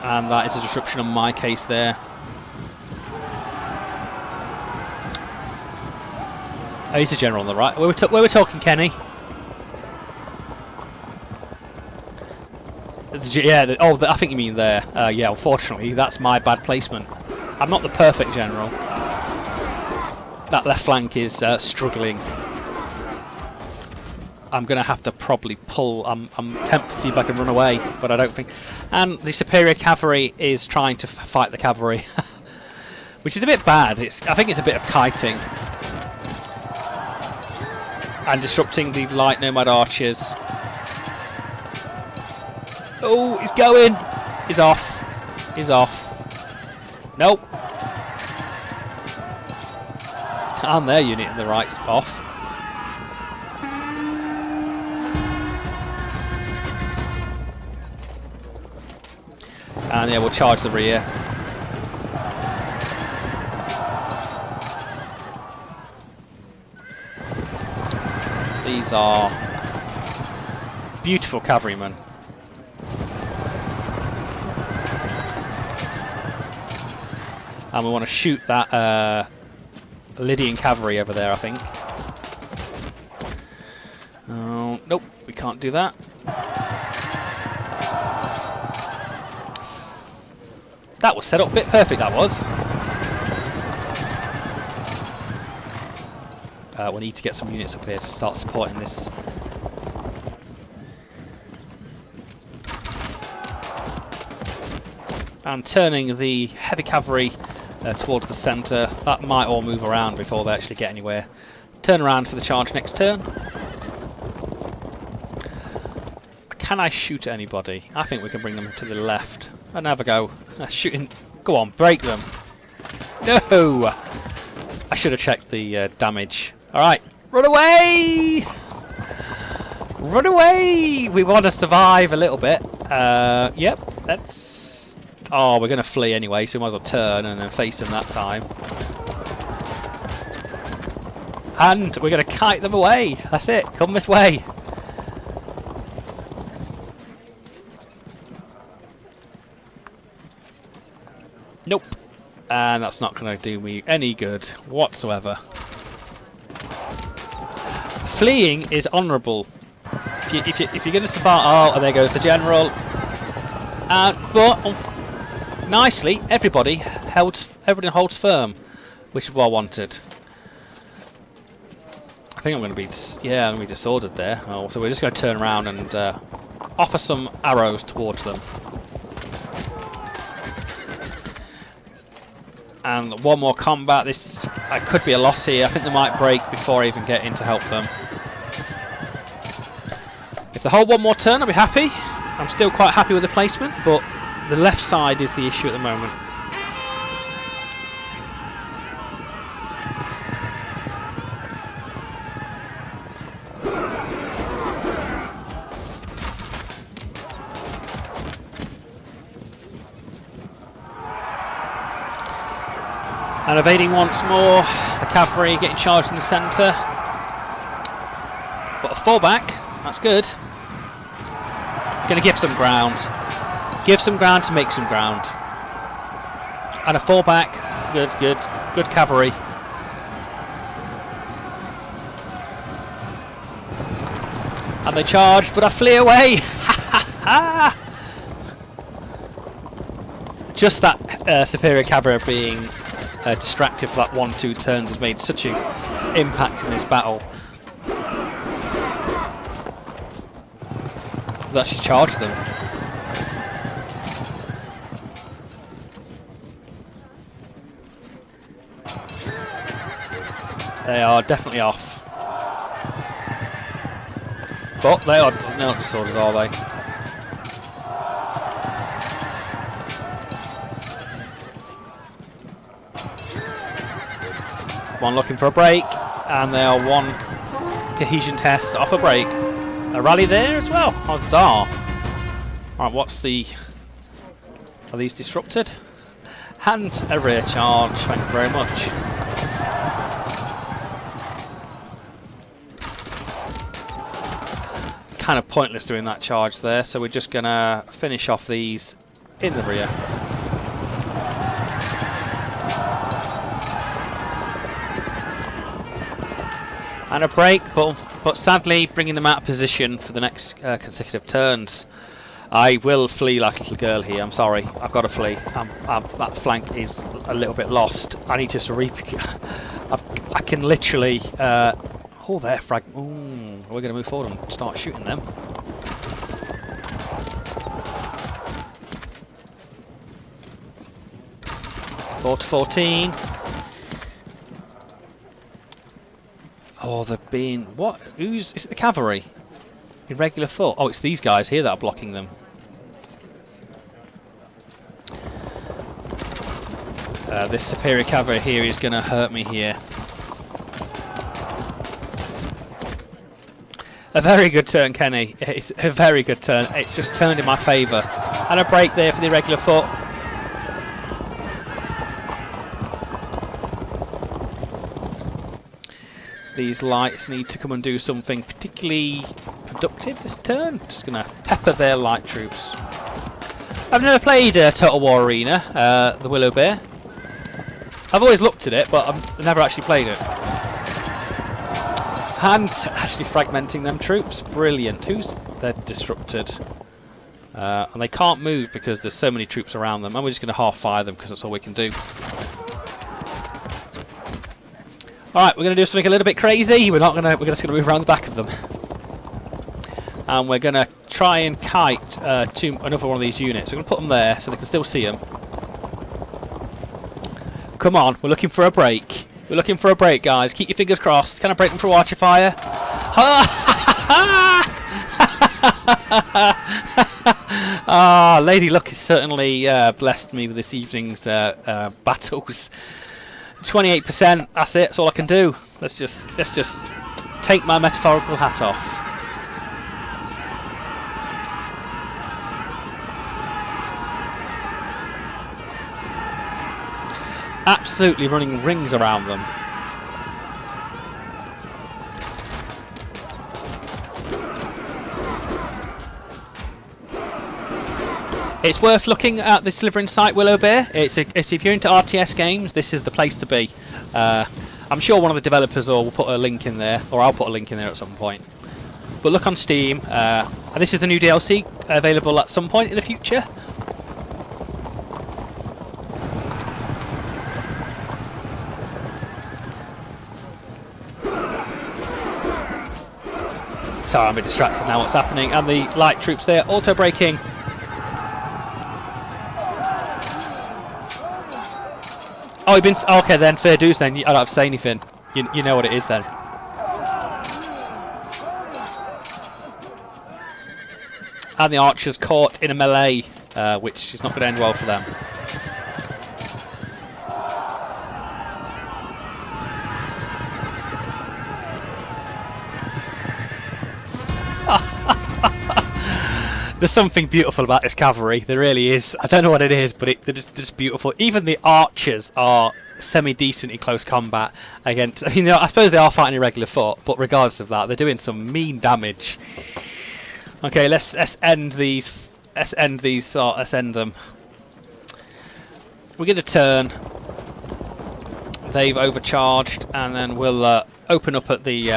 And that is a disruption on my case there. Oh, he's a general on the right. Where we're talking, Kenny? Yeah. I think you mean there. Yeah. Unfortunately, that's my bad placement. I'm not the perfect general. That left flank is struggling. I'm going to have to probably pull. I'm tempted to see if I can run away, but I don't think. And the superior cavalry is trying to fight the cavalry, which is a bit bad. I think it's a bit of kiting and disrupting the light nomad archers. Oh, he's going. He's off. He's off. Nope. And their unit in the right's off. And yeah, we'll charge the rear. These are beautiful cavalrymen. And we want to shoot that Lydian cavalry over there, I think. Oh, nope, we can't do that. That was set up a bit perfect, that was. We need to get some units up here to start supporting this. And turning the heavy cavalry towards the centre. That might all move around before they actually get anywhere. Turn around for the charge next turn. Can I shoot anybody? I think we can bring them to the left. And have a go. Shooting. Go on, break them. No! I should have checked the damage. Alright, run away! Run away! We want to survive a little bit. Yep, let's... Oh, we're going to flee anyway, so we might as well turn and then face them that time. And we're going to kite them away. That's it. Come this way. Nope. And that's not going to do me any good whatsoever. Fleeing is honourable. If you're going to survive... Oh, and there goes the general. But nicely, everybody holds firm, which is what I wanted. I think I'm going to be... Yeah, I'm going to be disordered there. Oh, so we're just going to turn around and offer some arrows towards them. And one more combat. This could be a loss here. I think they might break before I even get in to help them. If they hold one more turn, I'll be happy. I'm still quite happy with the placement, but the left side is the issue at the moment. And evading once more, the cavalry getting charged in the centre. But a fallback, that's good. Going to give some ground. Give some ground to make some ground. And a fallback, good cavalry. And they charge, but I flee away. Just that superior cavalry being distracted for that 1-2 turns has made such an impact in this battle. That actually charged them. They are definitely off. But they're not disordered, are they? One looking for a break, and they are one cohesion test off a break. A rally there as well. Huzzah! Alright, what's the... Are these disrupted? And a rear charge, thank you very much. Kind of pointless doing that charge there, so we're just going to finish off these in the rear. And a break, but sadly bringing them out of position for the next consecutive turns. I will flee like a little girl here. I'm sorry, I've got to flee. That flank is a little bit lost. I need to I can literally... oh, there, frag. Ooh, we're going to move forward and start shooting them. Four to 14. Oh, they're being... What? Is it the cavalry? Irregular foot? Oh, it's these guys here that are blocking them. This superior cavalry here is going to hurt me here. A very good turn, Kenny. It's a very good turn. It's just turned in my favour. And a break there for the irregular foot. These lights need to come and do something particularly productive this turn. Just going to pepper their light troops. I've never played Total War Arena, the Willow Bear. I've always looked at it, but I've never actually played it. And actually fragmenting them troops. Brilliant. They're disrupted. And they can't move because there's so many troops around them. And we're just going to half fire them because that's all we can do. Alright, we're going to do something a little bit crazy. We're just going to move around the back of them. And we're going to try and kite to another one of these units. We're going to put them there so they can still see them. Come on, we're looking for a break. We're looking for a break, guys. Keep your fingers crossed. Can I break them through archer fire? Ah, Lady Luck has certainly blessed me with this evening's battles. 28%. That's it. That's all I can do. Let's just take my metaphorical hat off. Absolutely running rings around them. It's worth looking at the Slitherine site, Willow Bear. It's if you're into RTS games, this is the place to be. I'm sure one of the developers will put a link in there, or I'll put a link in there at some point. But look on Steam. And this is the new DLC available at some point in the future. Sorry, I'm a bit distracted now. What's happening? And the light troops there, auto braking. Oh, you've been okay then. Fair dues then. I don't have to say anything. You know what it is then. And the archers caught in a melee, which is not going to end well for them. There's something beautiful about this cavalry. There really is. I don't know what it is, but they're just beautiful. Even the archers are semi-decent in close combat against. I mean, I suppose they are fighting irregular foot, but regardless of that, they're doing some mean damage. Okay, let's end these. Let's end them. We're going to turn. They've overcharged, and then we'll open up at the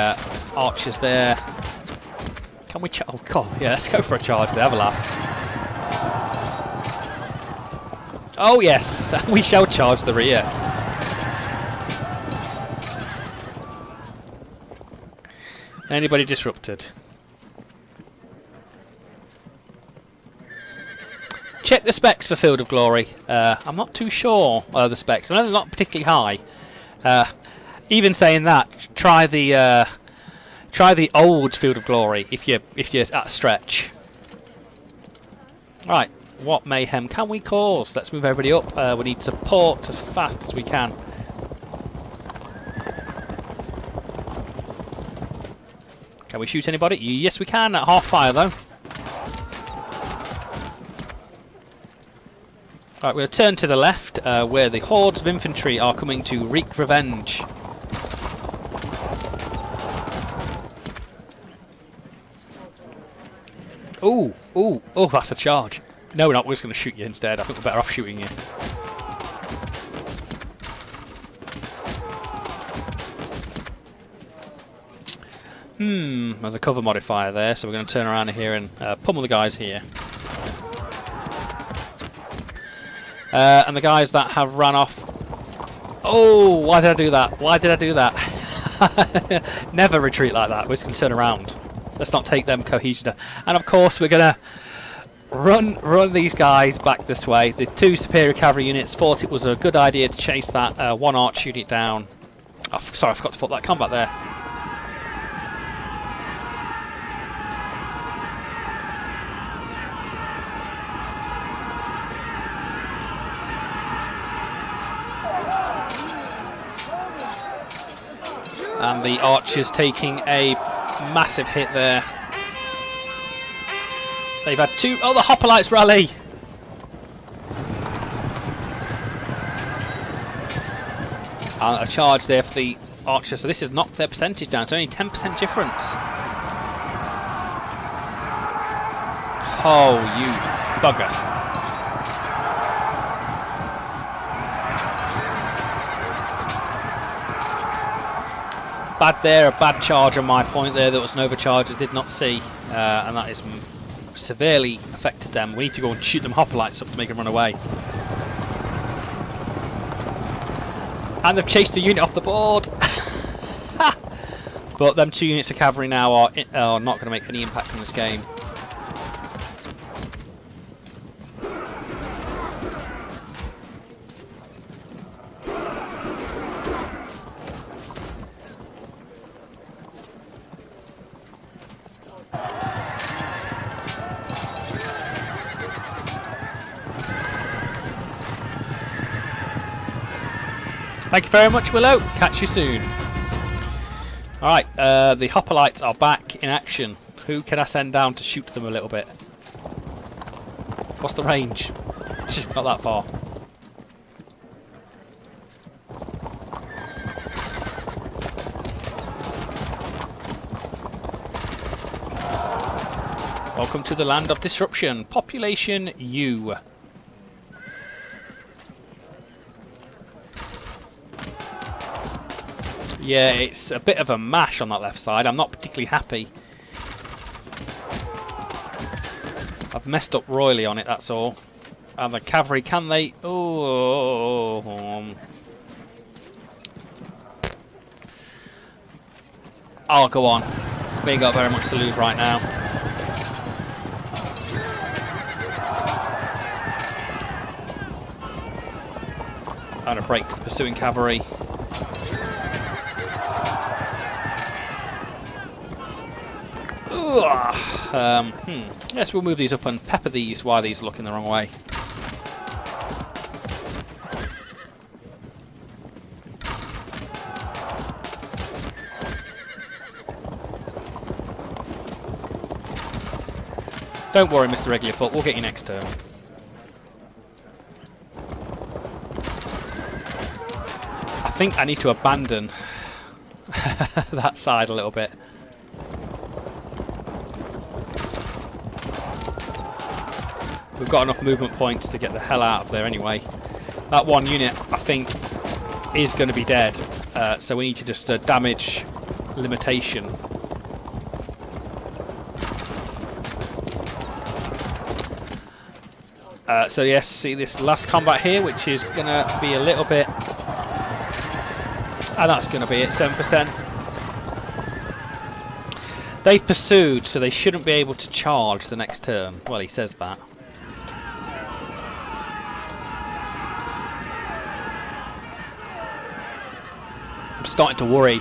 archers there. Can we oh god, yeah, let's go for a charge there, have a laugh. Oh yes, we shall charge the rear. Anybody disrupted? Check the specs for Field of Glory. I'm not too sure the specs. I know they're not particularly high. Even saying that, try the old Field of Glory if you're at a stretch. Right, what mayhem can we cause? Let's move everybody up. We need support as fast as we can. Can we shoot anybody? Yes, we can at half fire though. Right, we'll turn to the left where the hordes of infantry are coming to wreak revenge. Ooh, ooh, oh, that's a charge. No, we're not. We're just going to shoot you instead. I think we're better off shooting you. There's a cover modifier there, so we're going to turn around here and pummel the guys here. And the guys that have run off... Oh, why did I do that? Why did I do that? Never retreat like that. We're just going to turn around. Let's not take them cohesion. And of course, we're going to run these guys back this way. The two superior cavalry units thought it was a good idea to chase that one arch unit down. Oh, sorry, I forgot to put that combat there. And the archers taking a massive hit there. They've had two... Oh, the hoplites rally! And a charge there for the archers. So this has knocked their percentage down. It's only 10% difference. Oh, you bugger. Bad there, a bad charge on my point there. There was an overcharge I did not see. And that is severely affected them. We need to go and shoot them hoplites up to make them run away. And they've chased the unit off the board. But them 2 units of cavalry now are not going to make any impact on this game. Thank you very much, Willow. Catch you soon. Alright, the hoplites are back in action. Who can I send down to shoot them a little bit? What's the range? Not that far. Welcome to the land of disruption. Population U. Yeah, it's a bit of a mash on that left side. I'm not particularly happy. I've messed up royally on it, that's all. And the cavalry, can they... Oh... Oh, go on. We ain't got very much to lose right now. And a break to the pursuing cavalry. Yes, we'll move these up and pepper these while these are looking the wrong way. Don't worry, Mr. Regular Foot, we'll get you next turn. I think I need to abandon that side a little bit. We've got enough movement points to get the hell out of there anyway. That one unit, I think, is going to be dead. So we need to just damage limitation. So yes, see this last combat here, which is going to be a little bit... And that's going to be it, 7%. They've pursued, so they shouldn't be able to charge the next turn. Well, he says that. I'm starting to worry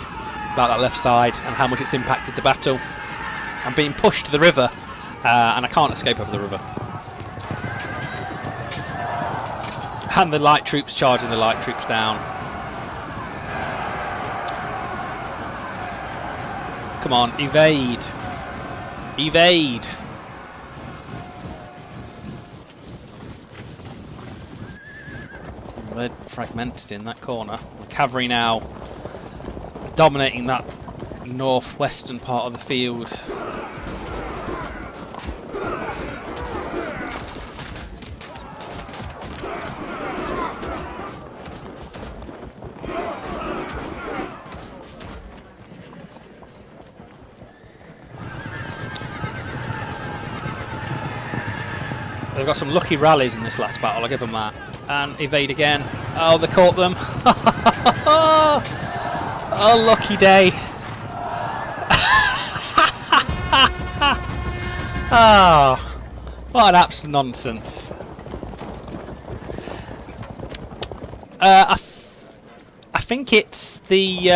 about that left side and how much it's impacted the battle. I'm being pushed to the river, and I can't escape over the river. And the light troops charging the light troops down. Come on, evade. Evade. They're fragmented in that corner. The cavalry now dominating that northwestern part of the field. They've got some lucky rallies in this last battle, I'll give them that. And evade again. Oh, they caught them. Oh, lucky day. Oh, what an absolute nonsense. I think it's the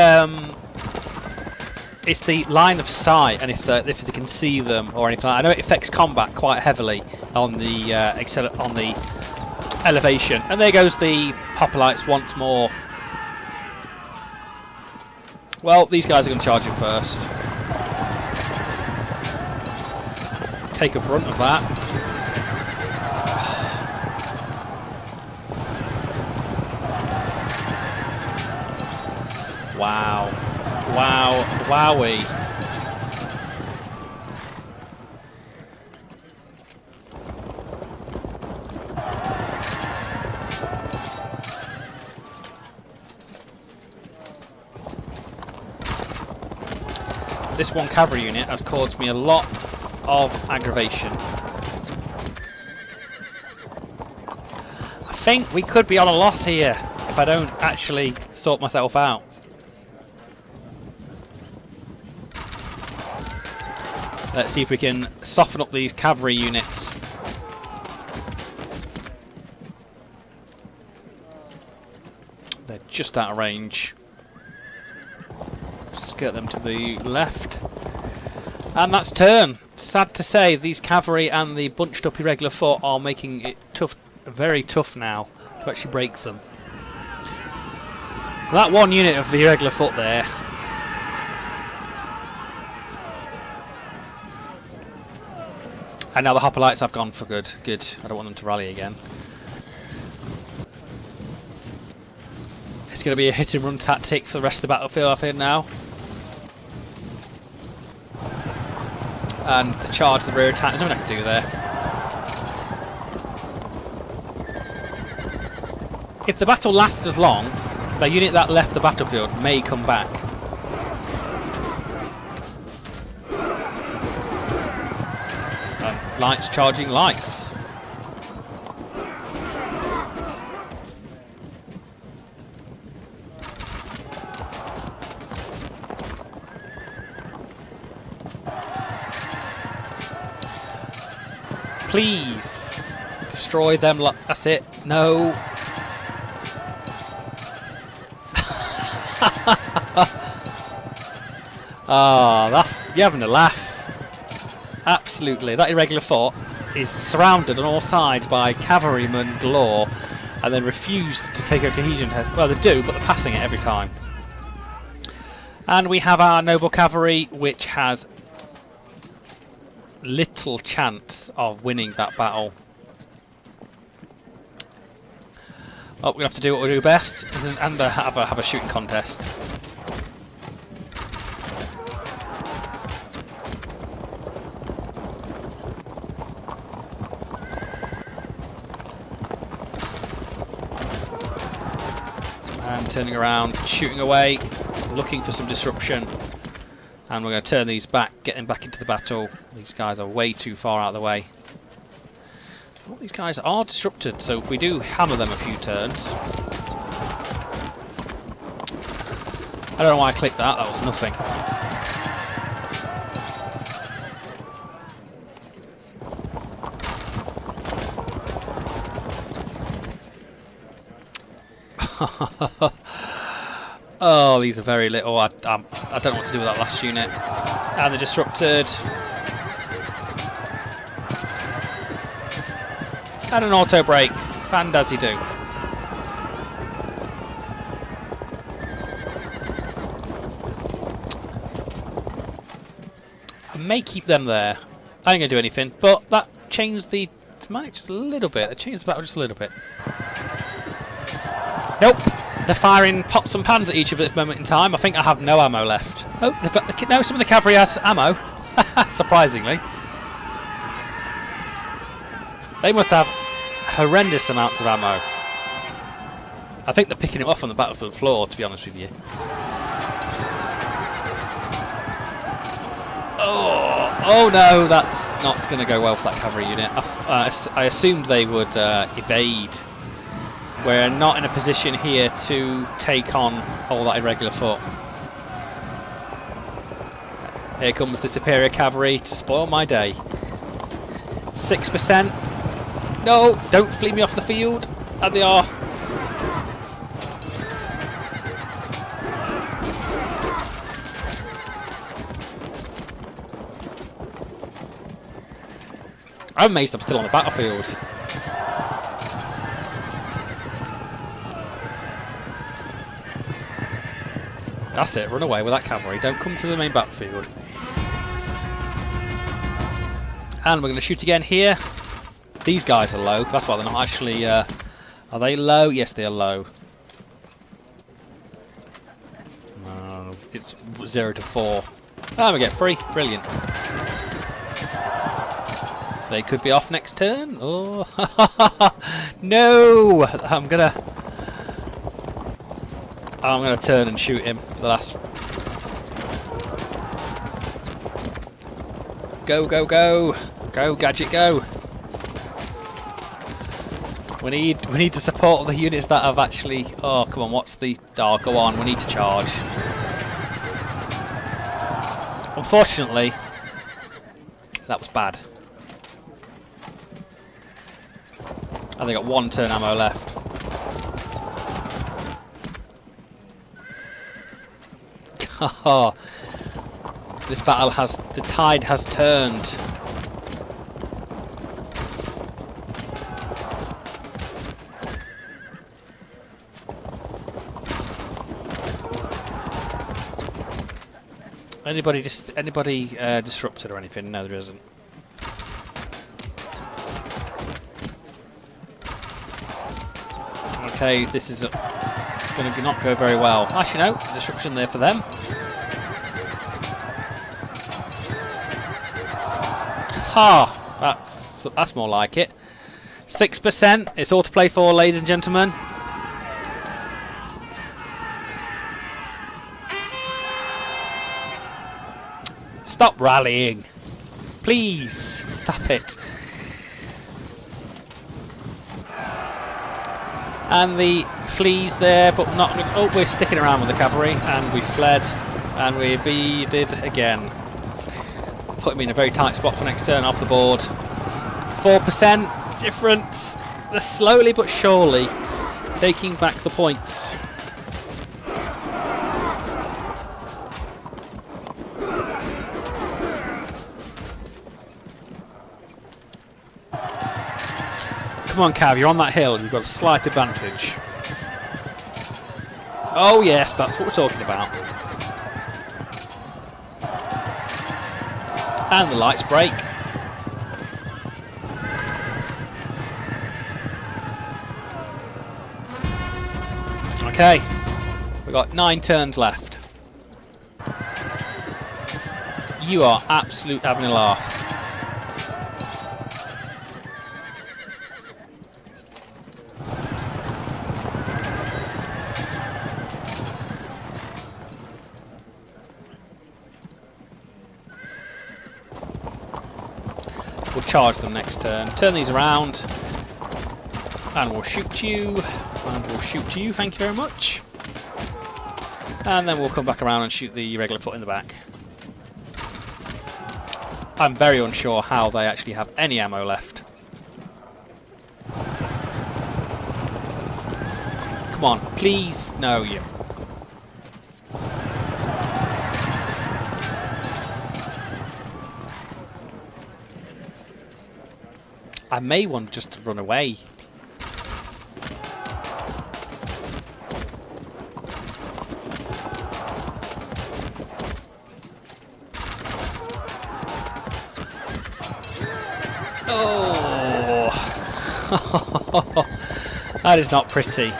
line of sight, and if they can see them or anything. I know it affects combat quite heavily on the elevation. And there goes the hoplites once more. Well, these guys are going to charge him first. Take a brunt of that. Wow. Wow. Wowee. This one cavalry unit has caused me a lot of aggravation. I think we could be on a loss here if I don't actually sort myself out. Let's see if we can soften up these cavalry units. They're just out of range. Skirt them to the left. And that's turn. Sad to say, these cavalry and the bunched up irregular foot are making it tough, very tough now to actually break them. That one unit of the irregular foot there. And now the hoplites have gone for good. Good. I don't want them to rally again. It's going to be a hit and run tactic for the rest of the battlefield, I think now. And the charge, the rear attack, there's nothing I can do there. If the battle lasts as long, the unit that left the battlefield may come back. Lights charging lights. Please destroy them. That's it. No. Ah, that's, you're having a laugh. Absolutely. That irregular foot is surrounded on all sides by cavalrymen galore, and then refuse to take a cohesion test. Well, they do, but they're passing it every time. And we have our noble cavalry, which has little chance of winning that battle. Oh, we're going to have to do what we do best and have a shooting contest. And turning around, shooting away, looking for some disruption. And we're going to turn these back, get them back into the battle. These guys are way too far out of the way. Well, these guys are disrupted, so if we do hammer them a few turns... I don't know why I clicked that, that was nothing. Oh, these are very little. I don't know what to do with that last unit. And they're disrupted. And an auto break. Fan-dazzy-do. I may keep them there. I ain't going to do anything, but that changed the thematic just a little bit. It changed the battle just a little bit. Nope. They're firing pots and pans at each other at this moment in time. I think I have no ammo left. Oh, no, some of the cavalry has ammo. Surprisingly. They must have horrendous amounts of ammo. I think they're picking it off on the battlefield floor, to be honest with you. Oh no, that's not going to go well for that cavalry unit. I assumed they would evade. We're not in a position here to take on all that irregular foot. Here comes the superior cavalry to spoil my day. 6%. No, don't flee me off the field. And they are. I'm amazed I'm still on the battlefield. That's it, run away with that cavalry. Don't come to the main battlefield. And we're going to shoot again here. These guys are low. That's why they're not actually... are they low? Yes, they are low. It's 0 to 4. And we get 3. Brilliant. They could be off next turn. Oh, no! I'm gonna turn and shoot him for the last. Go, go, go! Go, Gadget, go! We need the support of the units that have actually. Oh, come on! What's the? Oh, go on! We need to charge. Unfortunately, that was bad. And they got 1 turn ammo left. Oh, this battle has... the tide has turned. Anybody disrupted or anything? No, there isn't. Okay, this is going to not go very well. Actually, no, disruption there for them. Ha! That's more like it. 6%. It's all to play for, ladies and gentlemen. Stop rallying. Please, stop it. And the flees there, but not... oh, we're sticking around with the cavalry, and we fled, and we evaded again. Put him in a very tight spot for next turn, off the board. 4% difference. They're slowly but surely taking back the points. Come on, Cav, you're on that hill. You've got a slight advantage. Oh, yes, that's what we're talking about. And the lights break. Okay, we've got 9 turns left. You are absolute having a laugh. We'll charge them next turn. Turn these around. And we'll shoot you. And we'll shoot you, thank you very much. And then we'll come back around and shoot the regular foot in the back. I'm very unsure how they actually have any ammo left. Come on, please. No, you. I may want just to run away. Oh, that is not pretty.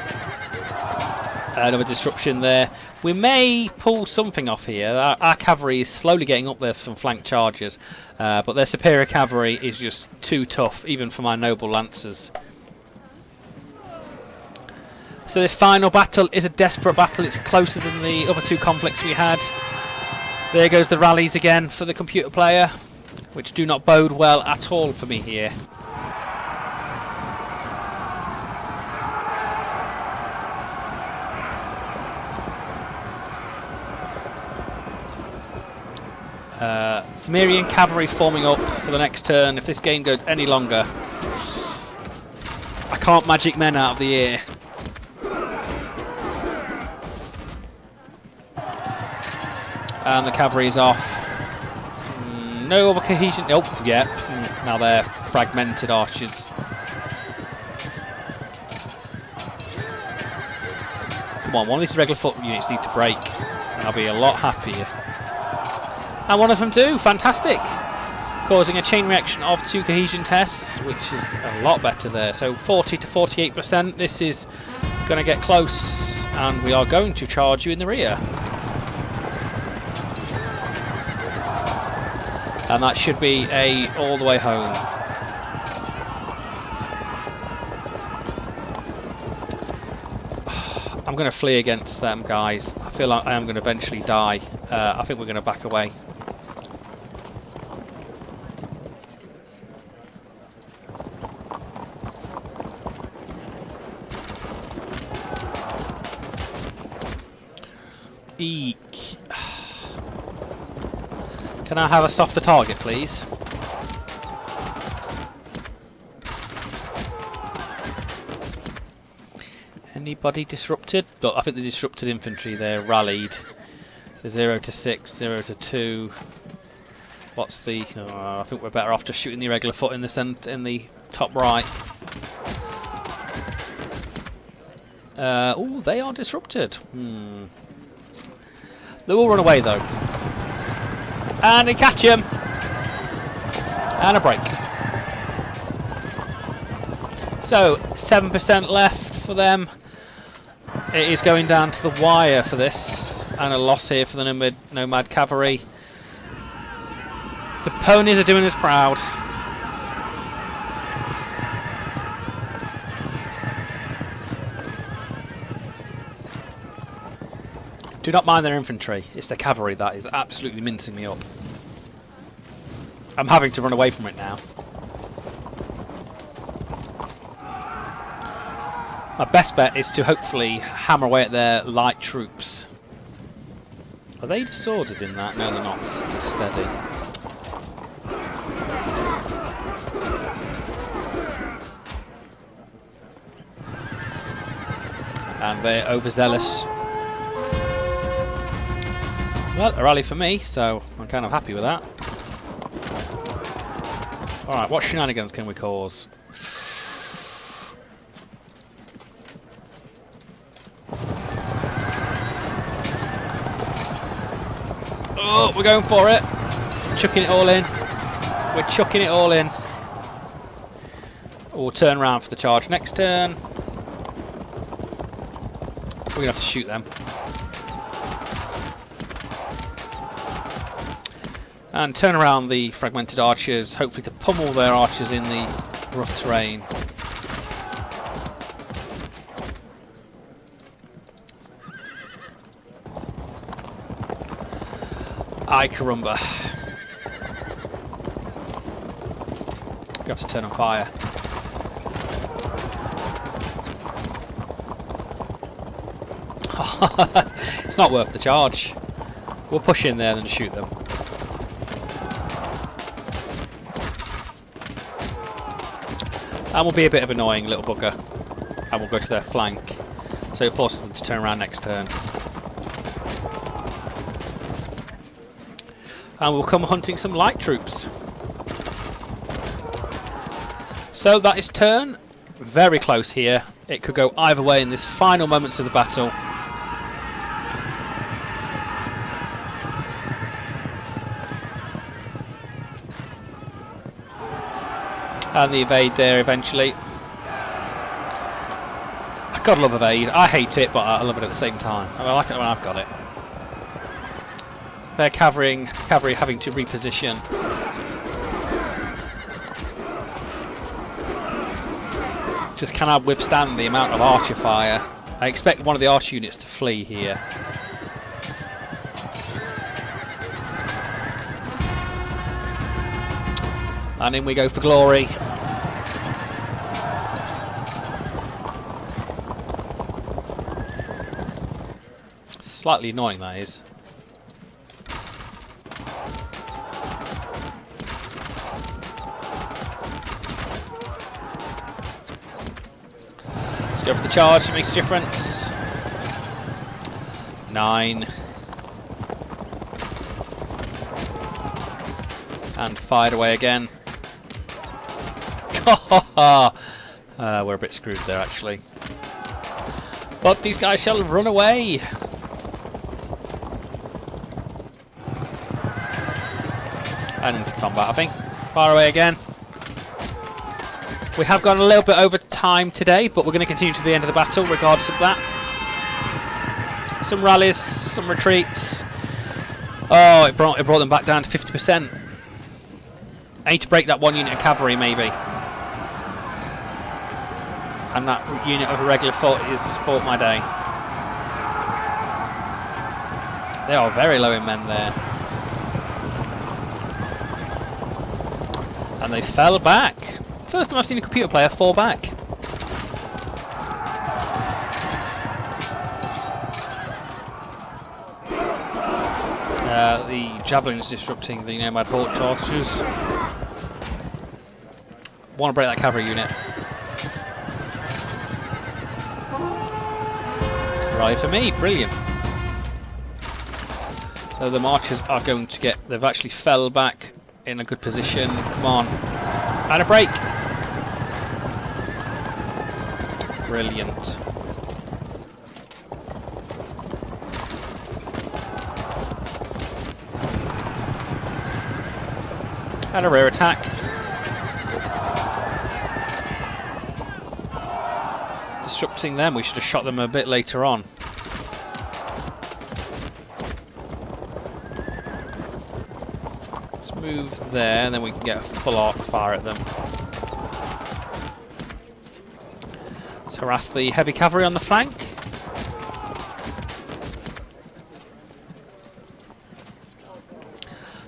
Another disruption there. We may pull something off here. Our cavalry is slowly getting up there for some flank charges, but their superior cavalry is just too tough, even for my noble lancers. So this final battle is a desperate battle. It's closer than the other 2 conflicts we had. There goes the rallies again for the computer player, which do not bode well at all for me here. Assyrian cavalry forming up for the next turn. If this game goes any longer, I can't magic men out of the air. And the cavalry is off. No other cohesion. Oh, yeah. Now they're fragmented archers. Come on, one of these regular foot units need to break. I'll be a lot happier. And one of them do, fantastic! Causing a chain reaction of 2 cohesion tests, which is a lot better there. So 40 to 48%, this is going to get close, and we are going to charge you in the rear. And that should be a all the way home. I'm going to flee against them, guys. I feel like I am going to eventually die. I think we're going to back away. Eek. Can I have a softer target, please? Anybody disrupted? But I think the disrupted infantry there rallied. The 0 to 6, 0 to 2. What's the? Oh, I think we're better off just shooting the irregular foot in the in the top right. Oh, they are disrupted. They will run away though. And they catch him. And a break. So 7% left for them. It is going down to the wire for this, and a loss here for the Nomad Cavalry. The ponies are doing us proud. Do not mind their infantry, it's their cavalry that is absolutely mincing me up. I'm having to run away from it now. My best bet is to hopefully hammer away at their light troops. Are they disordered in that? No, they're not. They're steady. And they're overzealous. Well, a rally for me, so I'm kind of happy with that. Alright, what shenanigans can we cause? Oh, we're going for it. Chucking it all in. We're chucking it all in. We'll turn around for the charge next turn. We're going to have to shoot them. And turn around the fragmented archers, hopefully to pummel their archers in the rough terrain. Ay carumba. You have to turn on fire. It's not worth the charge. We'll push in there and shoot them. And we'll be a bit of an annoying little bugger. And we'll go to their flank. So it forces them to turn around next turn. And we'll come hunting some light troops. So that is turn. Very close here. It could go either way in this final moments of the battle. And the evade there eventually. I gotta love evade. I hate it, but I love it at the same time. I like it when I've got it. Their cavalry having to reposition. Just cannot withstand the amount of archer fire. I expect one of the archer units to flee here. And in we go for glory. Slightly annoying, that is. Let's go for the charge, it makes a difference. 9. And fired away again. We're a bit screwed there, actually. But these guys shall run away. And into combat, I think. Fire away again. We have gone a little bit over time today, but we're going to continue to the end of the battle, regardless of that. Some rallies, some retreats. Oh, it brought them back down to 50%. I need to break that one unit of cavalry, maybe. And that unit of regular foot is sport my day. They are very low in men there. And they fell back. First time I've seen a computer player fall back. The javelin is disrupting the nomad hawk charges. Want to break that cavalry unit. Right for me, brilliant. So the marchers are going to get, they've actually fell back in a good position. Come on. And a break. Brilliant. And a rear attack. Disrupting them, we should have shot them a bit later on. Let's move there, and then we can get a full arc fire at them. Let's harass the heavy cavalry on the flank.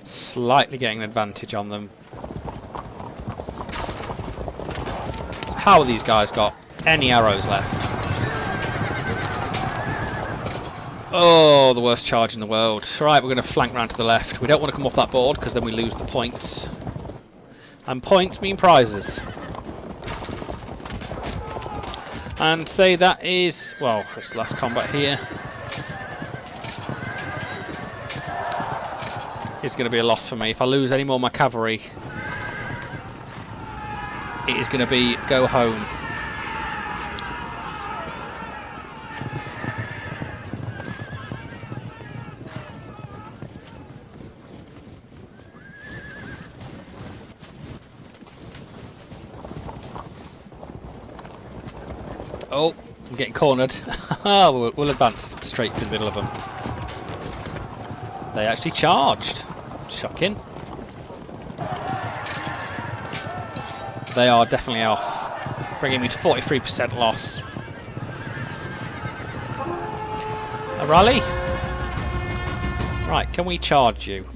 Slightly getting an advantage on them. How have these guys got any arrows left? Oh, the worst charge in the world. Right, we're going to flank round to the left. We don't want to come off that board because then we lose the points. And points mean prizes. And say that is, well, it's the last combat here. It's going to be a loss for me. If I lose any more of my cavalry, it is going to be go home. Oh, I'm getting cornered. We'll advance straight to the middle of them. They actually charged. Shocking. They are definitely off, bringing me to 43% loss. A rally? Right, can we charge you?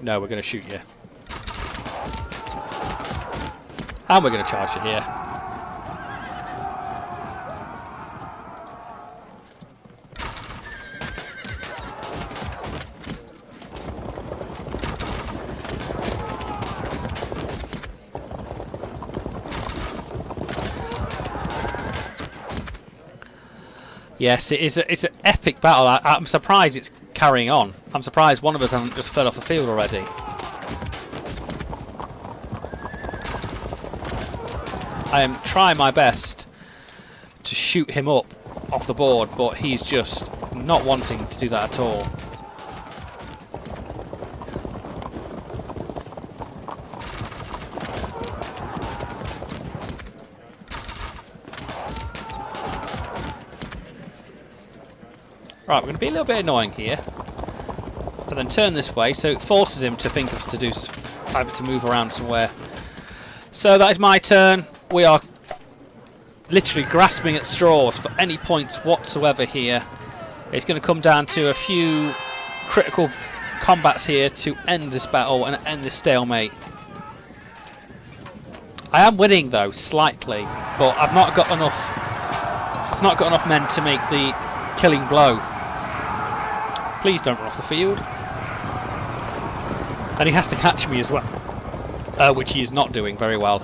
No, we're going to shoot you. And we're going to charge you here. Yes, it's an epic battle. I'm surprised it's carrying on. I'm surprised one of us hasn't just fell off the field already. I am trying my best to shoot him up off the board, but he's just not wanting to do that at all. Right, we're going to be a little bit annoying here, and then turn this way, so it forces him to think of either to move around somewhere. So that is my turn. We are literally grasping at straws for any points whatsoever here. It's going to come down to a few critical combats here to end this battle and end this stalemate. I am winning though, slightly, but I've not got enough. I've not got enough men to make the killing blow. Please don't run off the field. And he has to catch me as well, which he is not doing very well.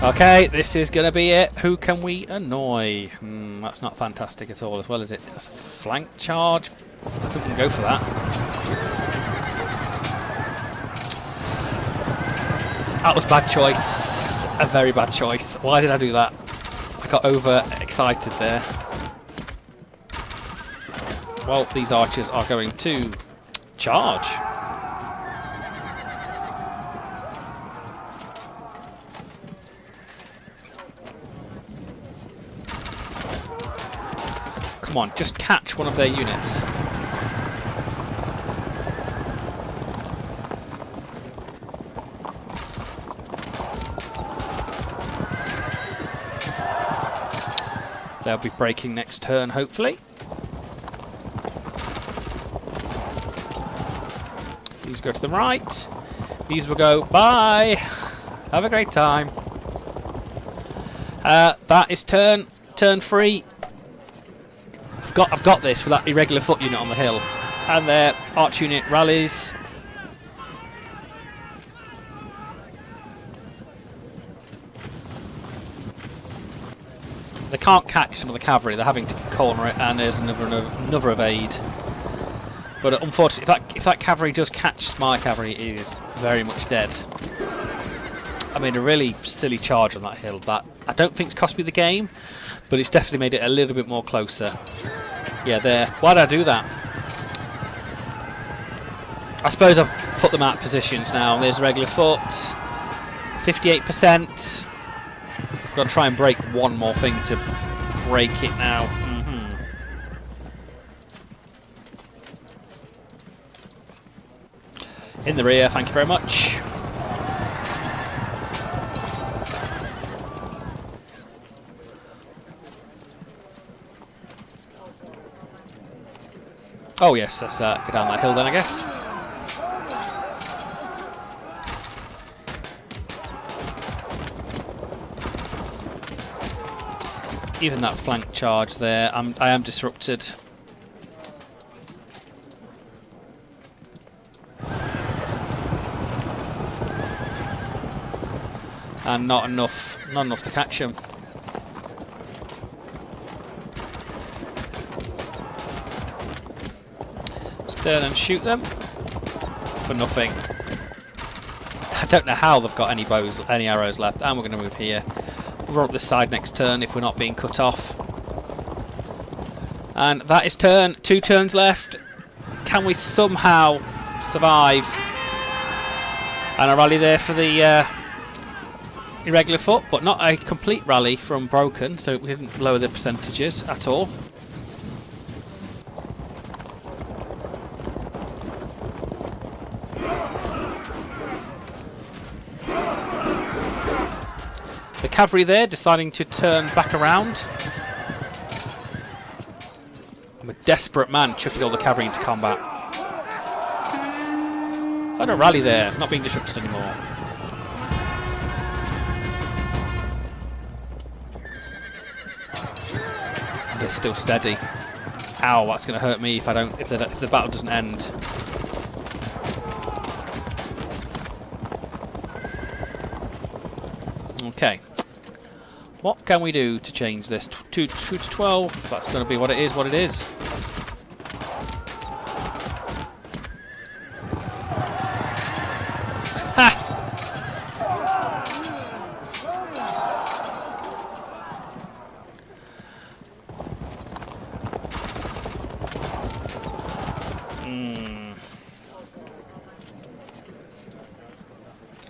Okay, this is going to be it. Who can we annoy? That's not fantastic at all as well, is it? That's a flank charge. I think we can go for that. That was bad choice. A very bad choice. Why did I do that? I got over excited there. Well, these archers are going to charge. Come on, just catch one of their units. They'll be breaking next turn, hopefully. These go to the right. These will go, bye! Have a great time. That is turn 3. I've got this with that irregular foot unit on the hill. And their arch unit rallies. They can't catch some of the cavalry, they're having to corner it, and there's another evade. But unfortunately, if that cavalry does catch my cavalry, it is very much dead. I made a really silly charge on that hill that I don't think it's cost me the game, but it's definitely made it a little bit more closer. Yeah, there. Why did I do that? I suppose I've put them out of positions now. There's regular foot. 58%. I've got to try and break one more thing to break it now. In the rear, thank you very much. Oh yes, let's go down that hill then, I guess. Even that flank charge there, I am disrupted. And not enough to catch him. Let's turn and shoot them for nothing. I don't know how they've got any bows, any arrows left, and we're going to move here. We'll run up this side next turn if we're not being cut off. And that is turn. 2 turns left. Can we somehow survive? And a rally there for the irregular foot, but not a complete rally from broken, so we didn't lower the percentages at all. The cavalry there deciding to turn back around. I'm a desperate man chucking all the cavalry into combat. And a rally there, not being disrupted anymore. They're still steady. Ow, that's going to hurt me if the battle doesn't end. Okay. What can we do to change this? 2 to 12. That's going to be what it is. Ha!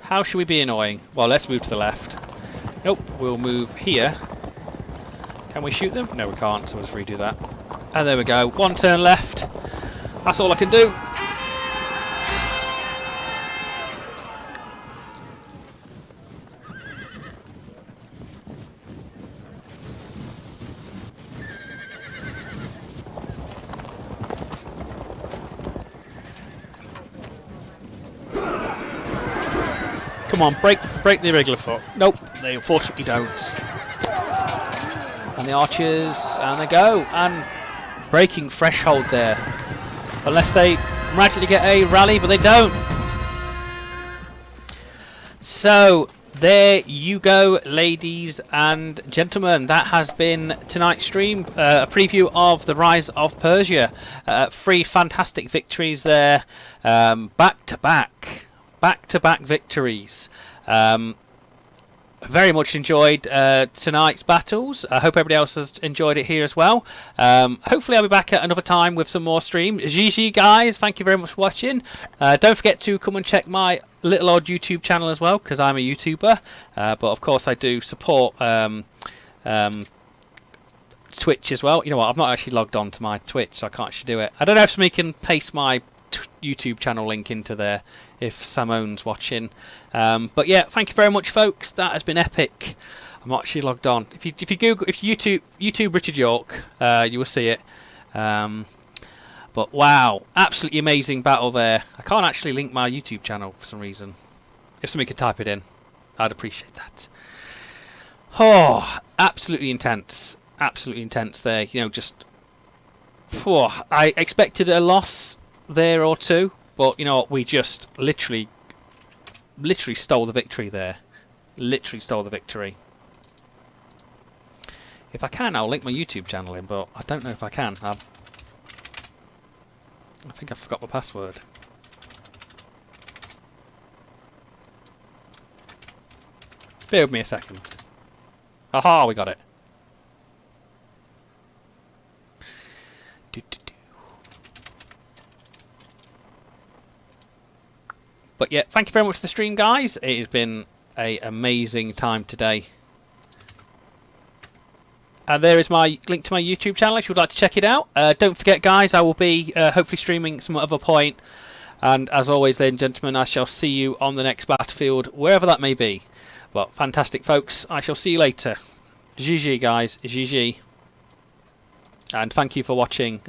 How should we be annoying? Well, let's move to the left. Nope, we'll move here. Can we shoot them? No, we can't, so we'll just redo that. And there we go. 1 turn left. That's all I can do. Come on, break the irregular foot. Nope, they unfortunately don't. And the archers, and they go. And breaking threshold there. Unless they magically get a rally, but they don't. So, there you go, ladies and gentlemen. That has been tonight's stream. A preview of the Rise of Persia. 3 fantastic victories there. Back-to-back victories. Very much enjoyed tonight's battles. I hope everybody else has enjoyed it here as well. Hopefully I'll be back at another time with some more stream. GG guys, thank you very much for watching. Don't forget to come and check my little odd YouTube channel as well, because I'm a YouTuber. But of course I do support Twitch as well. You know what, I've not actually logged on to my Twitch, so I can't actually do it. I don't know if somebody can paste my YouTube channel link into there if Samone's watching. But yeah, thank you very much folks, that has been epic. I'm not actually logged on. If you YouTube Richard Yorke, you will see it. But wow, absolutely amazing battle there. I can't actually link my YouTube channel for some reason. If somebody could type it in, I'd appreciate that. Oh, absolutely intense there. You know, just I expected a loss there or two, but you know what, we just literally stole the victory there. Literally stole the victory. If I can, I'll link my YouTube channel in, but I don't know if I can. I think I forgot my password. Bear with me a second. Aha, we got it. But yeah, thank you very much for the stream, guys. It has been an amazing time today. And there is my link to my YouTube channel if you would like to check it out. Don't forget, guys, I will be hopefully streaming some other point. And as always, ladies and gentlemen, I shall see you on the next battlefield, wherever that may be. But fantastic, folks. I shall see you later. GG, guys. GG. And thank you for watching.